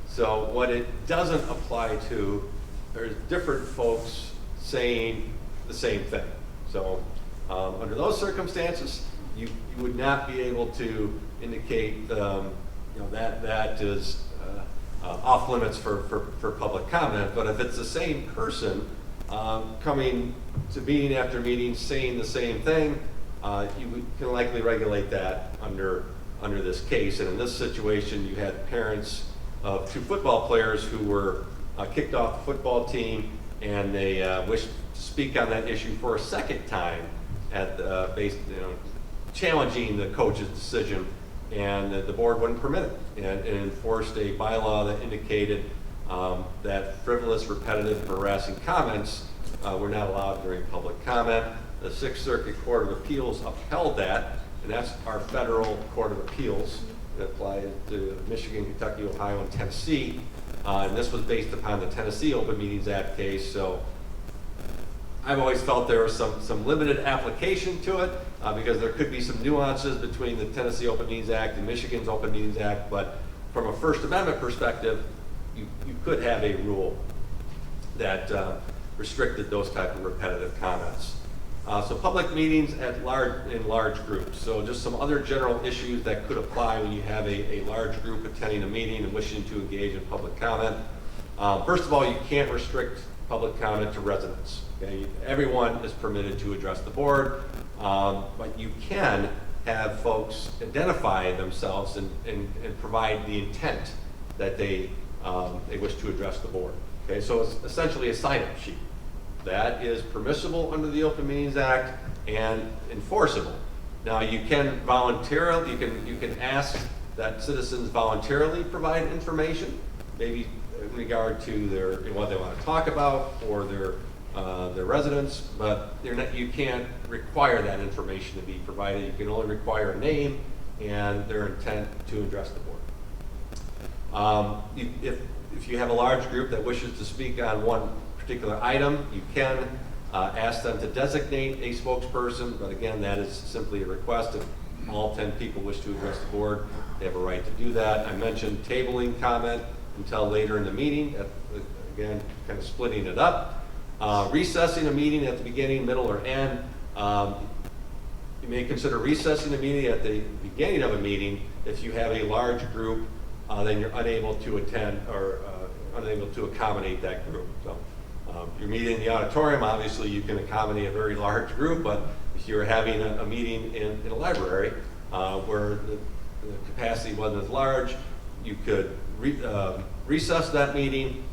So what it doesn't apply to, there's different folks saying the same thing. So under those circumstances, you would not be able to indicate that is off limits for public comment. But if it's the same person coming to meeting after meeting saying the same thing, you can likely regulate that under this case. And in this situation, you had parents of two football players who were kicked off the football team, and they wished to speak on that issue for a second time challenging the coach's decision, and the board wouldn't permit it, and enforced a bylaw that indicated that frivolous, repetitive, harassing comments were not allowed during public comment. The Sixth Circuit Court of Appeals upheld that, and that's our federal court of appeals. It applies to Michigan, Kentucky, Ohio, and Tennessee. And this was based upon the Tennessee Open Meetings Act case. So I've always felt there was some limited application to it because there could be some nuances between the Tennessee Open Meetings Act and Michigan's Open Meetings Act. But from a First Amendment perspective, you could have a rule that restricted those type of repetitive comments. So public meetings in large groups. So just some other general issues that could apply when you have a large group attending a meeting and wishing to engage in public comment. First of all, you can't restrict public comment to residents. Okay? Everyone is permitted to address the board, but you can have folks identify themselves and provide the intent that they wish to address the board. Okay? So it's essentially a sign-up sheet. That is permissible under the Open Meetings Act and enforceable. Now you can voluntarily, you can ask that citizens voluntarily provide information, maybe in regard to what they want to talk about or their residence, but you can't require that information to be provided. You can only require a name and their intent to address the board. If you have a large group that wishes to speak on one particular item, you can ask them to designate a spokesperson, but again, that is simply a request. If all 10 people wish to address the board, they have a right to do that. I mentioned tabling comment until later in the meeting, again, kind of splitting it up. Recessing a meeting at the beginning, middle, or end. You may consider recessing a meeting at the beginning of a meeting if you have a large group, then you're unable to attend or unable to accommodate that group. So, you're meeting in the auditorium, obviously you can accommodate a very large group, but if you're having a meeting in a library where the capacity wasn't as large, you could recess that meeting,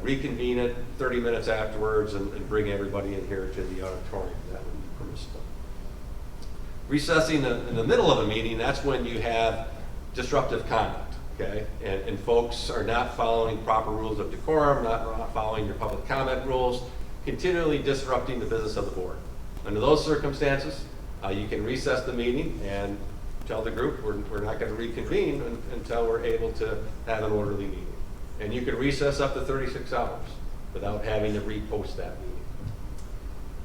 reconvene it 30 minutes afterwards and bring everybody in here to the auditorium. That would be permissible. Recessing in the middle of a meeting, that's when you have disruptive conduct. Okay, and folks are not following proper rules of decorum, not following your public comment rules, continually disrupting the business of the board. Under those circumstances, you can recess the meeting and tell the group we're not going to reconvene until we're able to have an orderly meeting. And you can recess up to 36 hours without having to repost that meeting.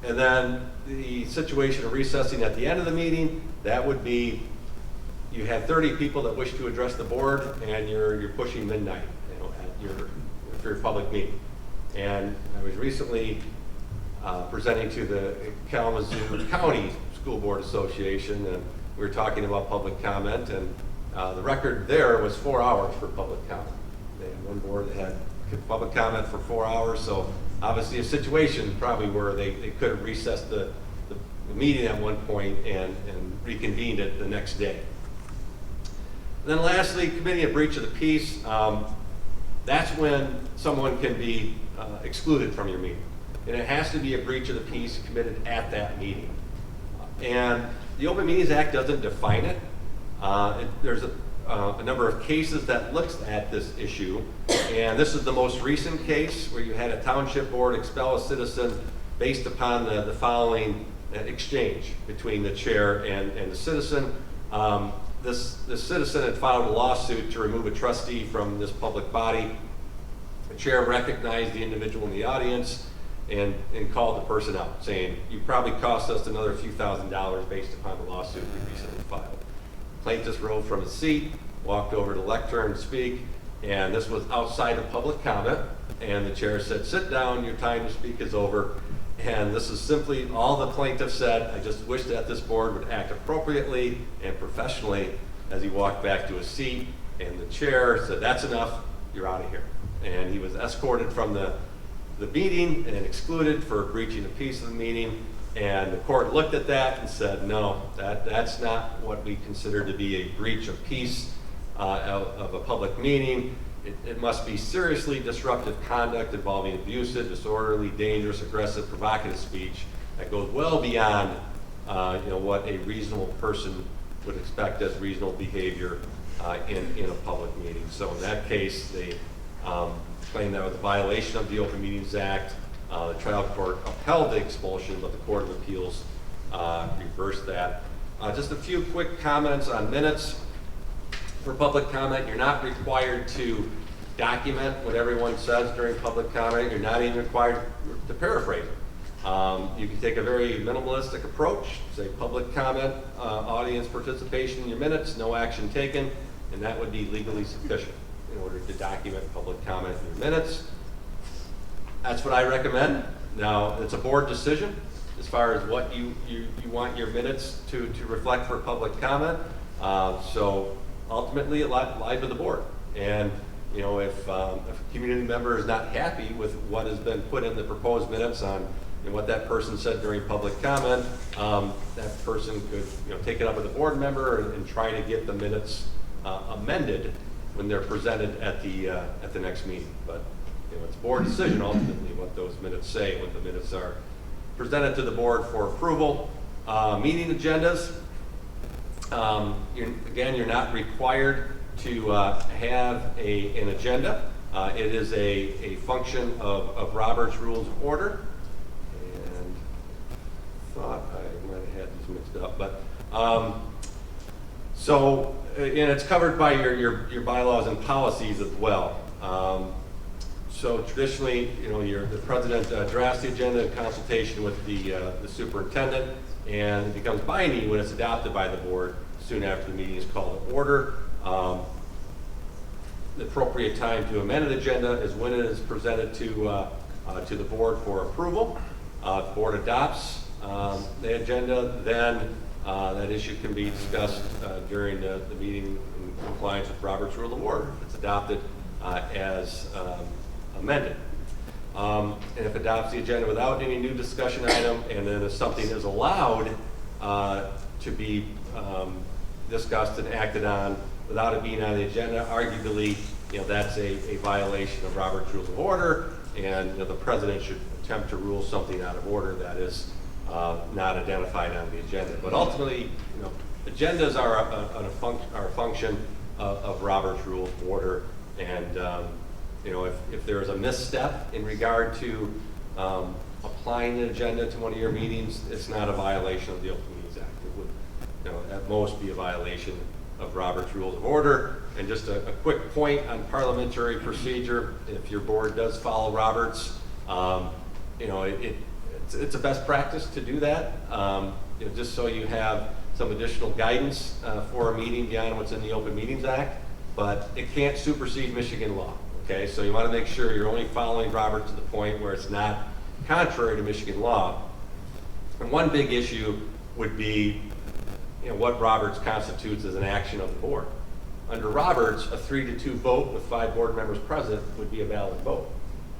And then the situation of recessing at the end of the meeting, that would be you have 30 people that wish to address the board, and you're pushing midnight, for your public meeting. And I was recently presenting to the Kalamazoo County School Board Association, and we were talking about public comment, and the record there was 4 hours for public comment. They had one board that had public comment for 4 hours, so obviously a situation probably where they could have recessed the meeting at one point and reconvened it the next day. And then lastly, committing a breach of the peace. That's when someone can be excluded from your meeting. And it has to be a breach of the peace committed at that meeting. And the Open Meetings Act doesn't define it. There's a number of cases that looks at this issue. And this is the most recent case where you had a township board expel a citizen based upon the following exchange between the chair and the citizen. This citizen had filed a lawsuit to remove a trustee from this public body. The chair recognized the individual in the audience and called the person out, saying, "You probably cost us another few $1,000s based upon the lawsuit we recently filed." The plaintiff rose from his seat, walked over to the lectern to speak, and this was outside of public comment. And the chair said, "Sit down, your time to speak is over." And this is simply all the plaintiff said. "I just wish that this board would act appropriately and professionally," as he walked back to his seat. And the chair said, "That's enough, you're out of here." And he was escorted from the meeting and excluded for breaching the peace of the meeting. And the court looked at that and said, "No, that's not what we consider to be a breach of peace of a public meeting. It must be seriously disruptive conduct involving abusive, disorderly, dangerous, aggressive, provocative speech that goes well beyond what a reasonable person would expect as reasonable behavior in a public meeting. So in that case, they claimed that was a violation of the Open Meetings Act. The trial court upheld the expulsion, but the Court of Appeals reversed that. Just a few quick comments on minutes. For public comment, you're not required to document what everyone says during public comment. You're not even required to paraphrase it. You can take a very minimalistic approach, say public comment, audience participation in your minutes, no action taken, and that would be legally sufficient in order to document public comment in your minutes. That's what I recommend. Now, it's a board decision as far as what you want your minutes to reflect for public comment. So ultimately, it lies with the board. And if a community member is not happy with what has been put in the proposed minutes on what that person said during public comment, that person could take it up with a board member and try to get the minutes amended when they're presented at the next meeting. But it's board decision ultimately what those minutes say when the minutes are presented to the board for approval. Meeting agendas. You're not required to have an agenda. It is a function of Robert's Rules of Order. And I thought I might have had these mixed up, but and it's covered by your bylaws and policies as well. So traditionally, the president drafts the agenda in consultation with the superintendent, and it becomes binding when it's adopted by the board soon after the meeting is called to order. The appropriate time to amend an agenda is when it is presented to the board for approval. If the board adopts the agenda, then that issue can be discussed during the meeting in compliance with Robert's Rule of Order. If it's adopted as amended. And if adopts the agenda without any new discussion item, and then if something is allowed to be discussed and acted on without it being on the agenda, arguably, that's a violation of Robert's Rules of Order, and the president should attempt to rule something out of order that is not identified on the agenda. But ultimately, agendas are a function of Robert's Rules of Order, and if there is a misstep in regard to applying an agenda to one of your meetings, it's not a violation of the Open Meetings Act. It would, at most, be a violation of Robert's Rules of Order. And just a quick point on parliamentary procedure: if your board does follow Roberts, it's a best practice to do that. Just so you have some additional guidance for a meeting beyond what's in the Open Meetings Act, but it can't supersede Michigan law. Okay, so you want to make sure you're only following Roberts to the point where it's not contrary to Michigan law. And one big issue would be, what Roberts constitutes as an action of the board. Under Roberts, a 3-2 vote with 5 board members present would be a valid vote.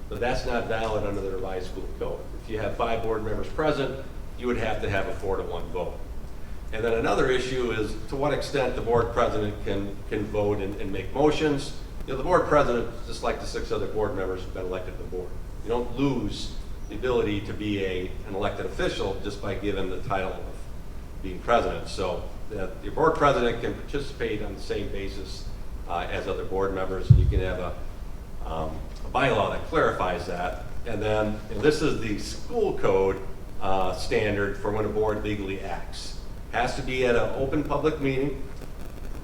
But that's not valid under the revised school code. If you have 5 board members present, you would have to have a 4-1 vote. And then another issue is to what extent the board president can vote and make motions. The board president, just like the 6 other board members, have been elected to the board. You don't lose the ability to be an elected official just by giving the title of being president. So your board president can participate on the same basis as other board members, and you can have a bylaw that clarifies that. And then this is the school code standard for when a board legally acts. Has to be at an open public meeting.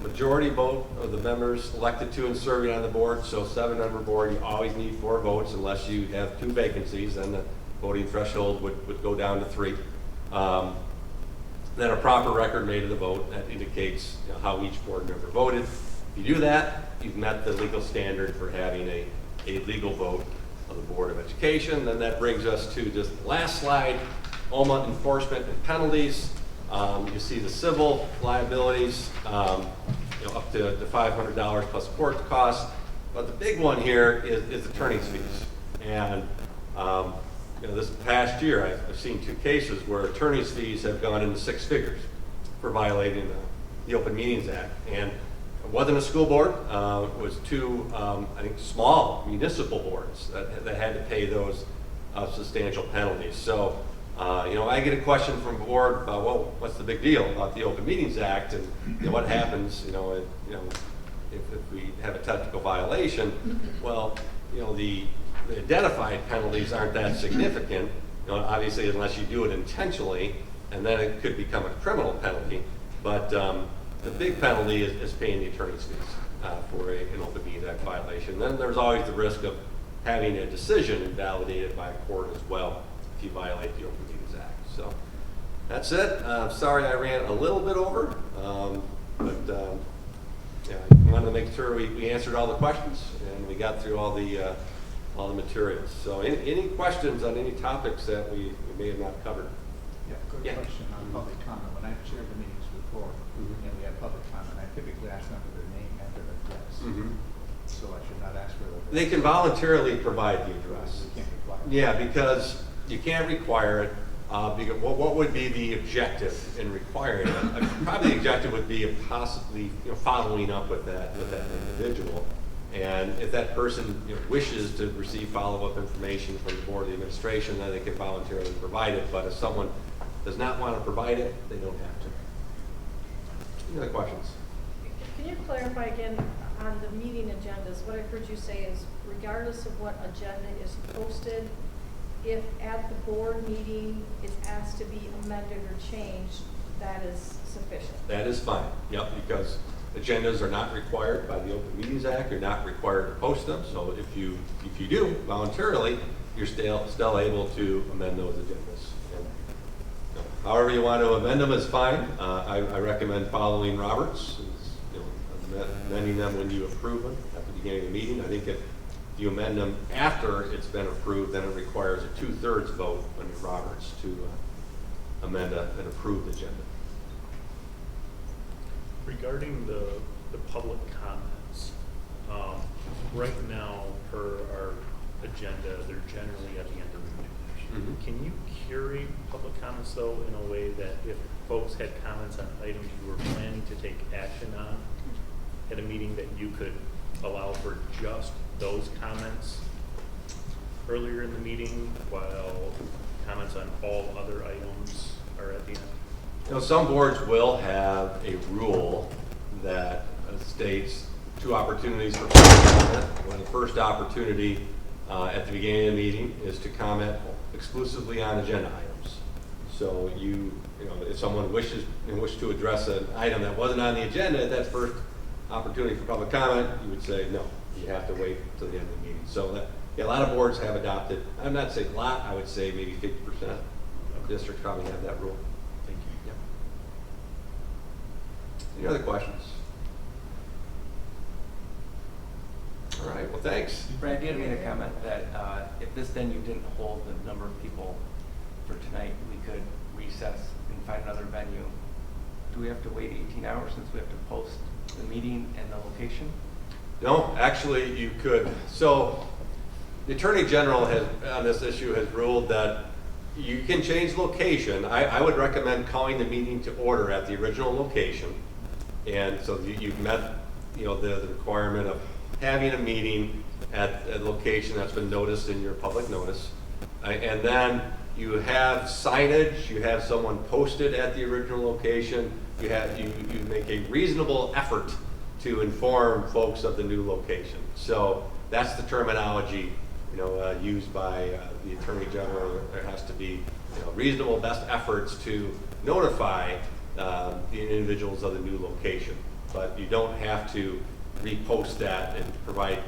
Majority vote of the members elected to and serving on the board. So 7-member board, you always need 4 votes unless you have 2 vacancies, and the voting threshold would go down to 3. Then a proper record made of the vote that indicates how each board member voted. If you do that, you've met the legal standard for having a legal vote of the Board of Education. Then that brings us to just the last slide, OMA enforcement and penalties. You see the civil liabilities, up to the $500 plus court costs. But the big one here is attorney's fees. And this past year, I've seen 2 cases where attorney's fees have gone into 6 figures for violating the Open Meetings Act. And it wasn't a school board. It was 2, I think, small municipal boards that had to pay those substantial penalties. So I get a question from board about, well, what's the big deal about the Open Meetings Act, and what happens, if we have a technical violation? Well, the identified penalties aren't that significant, obviously, unless you do it intentionally, and then it could become a criminal penalty. But the big penalty is paying the attorney's fees for an Open Meetings Act violation. Then there's always the risk of having a decision invalidated by a court as well if you violate the Open Meetings Act. So that's it. Sorry I ran a little bit over, but I wanted to make sure we answered all the questions and we got through all the materials. So any questions on any topics that we may have not covered? Yeah, good Yeah. question on public comment. When I've chaired the meetings before, and we have public comment, I typically ask them for their name and their address. So I should not ask for their address. They can voluntarily provide the address. You can't require it. Yeah, because you can't require it. Because what would be the objective in requiring it? Probably the objective would be of possibly following up with that individual. And if that person wishes to receive follow-up information from the board of the administration, then they can voluntarily provide it. But if someone does not want to provide it, they don't have to. Any other questions? Can you clarify again on the meeting agendas? What I heard you say is regardless of what agenda is posted, if at the board meeting it's asked to be amended or changed, that is sufficient? That is fine, yep, because agendas are not required by the Open Meetings Act. You're not required to post them. So if you do voluntarily, you're still able to amend those agendas. And, however you want to amend them is fine. I recommend following Roberts, amending them when you approve them at the beginning of the meeting. I think if you amend them after it's been approved, then it requires a 2/3 vote under Roberts to amend an approved agenda. Regarding the public comments, right now, per our agenda, they're generally at the end of the meeting. Can you curate public comments, though, in a way that if folks had comments on items you were planning to take action on at a meeting, that you could allow for just those comments earlier in the meeting, while comments on all other items are at the end? Some boards will have a rule that states 2 opportunities for public comment. When the first opportunity at the beginning of the meeting is to comment exclusively on agenda items. So if someone wishes to address an item that wasn't on the agenda at that first opportunity for public comment, you would say no. You have to wait until the end of the meeting. So a lot of boards have adopted. I'm not saying a lot. I would say maybe 50% of districts probably have that rule. Thank you. Any other questions? All right, well, thanks. Brad, you had made a comment that if this venue didn't hold the number of people for tonight, we could recess and find another venue. Do we have to wait 18 hours since we have to post the meeting and the location? No, actually, you could. So the Attorney General on this issue has ruled that you can change location. I would recommend calling the meeting to order at the original location. And so you've met the requirement of having a meeting at a location that's been noticed in your public notice. And then you have signage, you have someone posted at the original location, you make a reasonable effort to inform folks of the new location. So that's the terminology used by the Attorney General. There has to be reasonable best efforts to notify the individuals of the new location. But you don't have to repost that and provide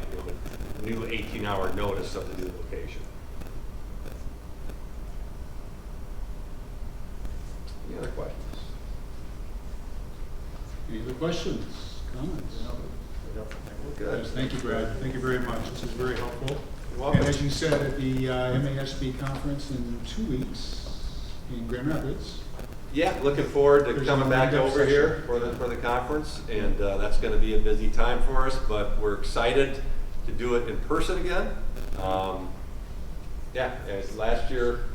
a new 18-hour notice of the new location. Any other questions? Any other questions, comments? Good. Yes, thank you, Brad. Thank you very much. This is very helpful. You're welcome. And as you said, at the MASB conference in 2 weeks in Grand Rapids. Yeah, looking forward to There's coming a back lineup over here for the conference, and that's going to be a busy time for us. But we're excited to do it in person again. As last year,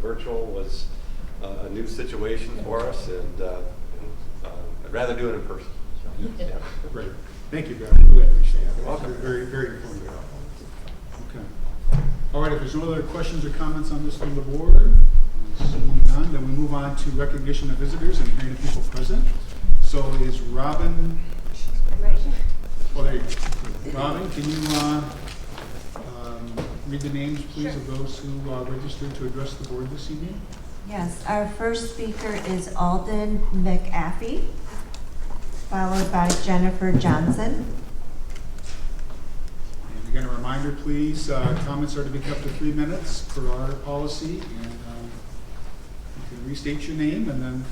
virtual was a new situation for us, and I'd rather do it in person. So, yeah. Great. Thank you, Brad. I really appreciate it. You're welcome. Very, very informative. Okay. All right, if there's no other questions or comments on this from the board, Seeing none, then we move on to recognition of visitors and hearing the people present. So is Robin, I'm right here. oh, there you go. Robin, can you read the names, please, of those who registered to address the board this evening? Yes, our first speaker is Alden McAfee, followed by Jennifer Johnson. And again, a reminder, please, comments are to be kept to 3 minutes per our policy. And you can restate your name and then.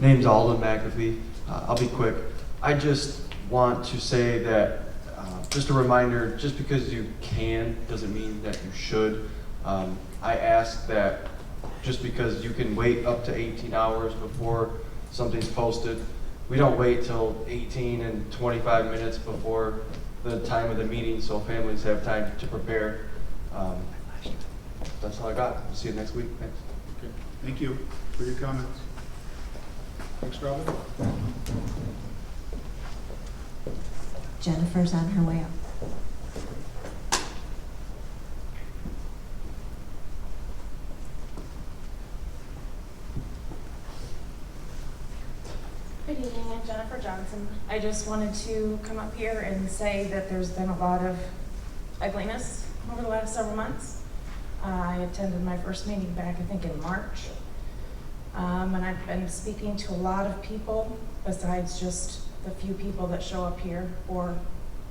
Name's Alden McAfee. I'll be quick. I just want to say that, just a reminder, just because you can doesn't mean that you should. I ask that just because you can wait up to 18 hours before something's posted, we don't wait till 18 and 25 minutes before the time of the meeting so families have time to prepare. That's all I got. We'll see you next week. Thanks. Okay. Thank you for your comments. Thanks, Robin. Jennifer's on her way up. Good evening, I'm Jennifer Johnson. I just wanted to come up here and say that there's been a lot of ugliness over the last several months. I attended my first meeting back, I think, in March. And I've been speaking to a lot of people besides just the few people that show up here or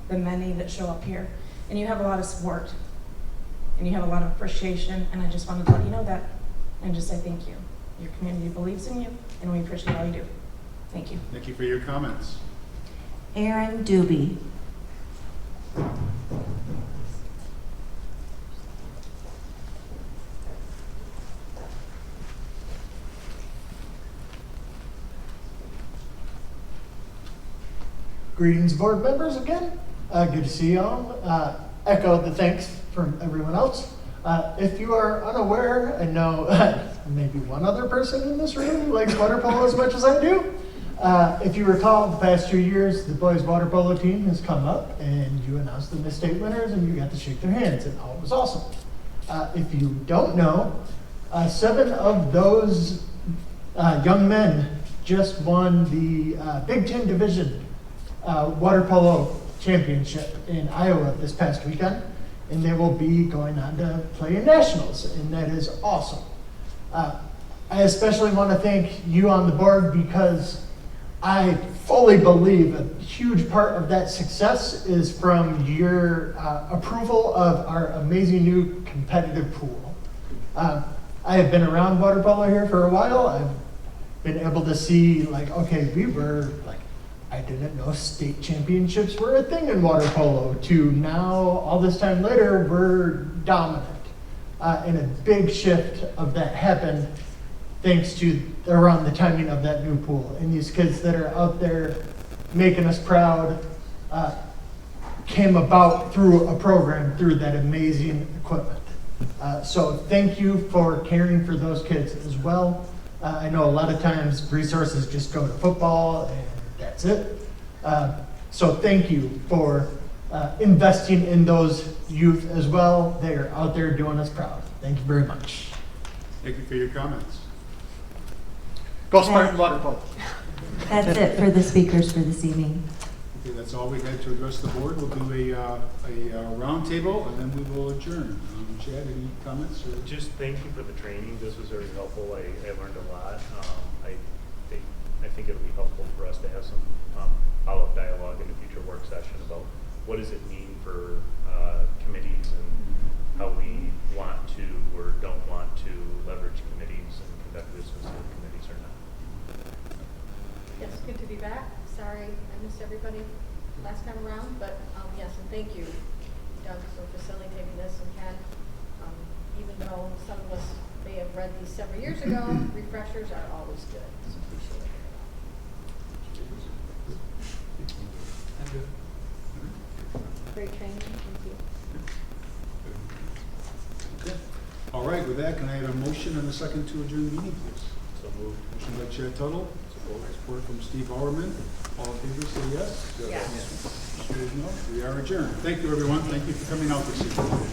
the many that show up here. And you have a lot of support and you have a lot of appreciation, and I just wanted to let you know that and just say thank you. Your community believes in you and we appreciate all you do. Thank you. Thank you for your comments. Aaron Doobie. Greetings, board members, again. Good to see y'all. Echo the thanks from everyone else. If you are unaware, I know maybe one other person in this room who likes water polo as much as I do. If you recall, the past 2 years, the boys water polo team has come up and you announced them as state winners and you got to shake their hands, and all was awesome. If you don't know, 7 of those young men just won the Big Ten Division water polo championship in Iowa this past weekend, and they will be going on to play in nationals, and that is awesome. I especially want to thank you on the board because I fully believe a huge part of that success is from your approval of our amazing new competitive pool. I have been around water polo here for a while. I've been able to see, like, okay, we were like, I didn't know state championships were a thing in water polo, to now, all this time later, we're dominant. And a big shift of that happened thanks to around the timing of that new pool. And these kids that are out there making us proud came about through a program, through that amazing equipment. So thank you for caring for those kids as well. I know a lot of times resources just go to football and that's it. So thank you for investing in those youth as well. They are out there doing us proud. Thank you very much. Thank you for your comments. Go Spartan water polo. That's it for the speakers for this evening. Okay, that's all we had to address the board. We'll do a round table and then we will adjourn. Chad, any comments? Or? Just thank you for the training. This was very helpful. I learned a lot. I think it'll be helpful for us to have some follow-up dialogue in a future work session about what does it mean for committees and how we want to or don't want to leverage committees and conduct business with committees or not. Yes, good to be back. Sorry I missed everybody last time around, but yes, and thank you, Doug, for facilitating this, and Ken. Even though some of us may have read these several years ago, refreshers are always good. So appreciate it. Great training. Thank you. Okay. All right, with that, can I have a motion and a second to adjourn the meeting, please? So moved. Motion by Chad Tuttle, support from Steve Auerman. All in favor, say yes. Yes. Opposed, no. We are adjourned. Thank you, everyone. Thank you for coming out this evening.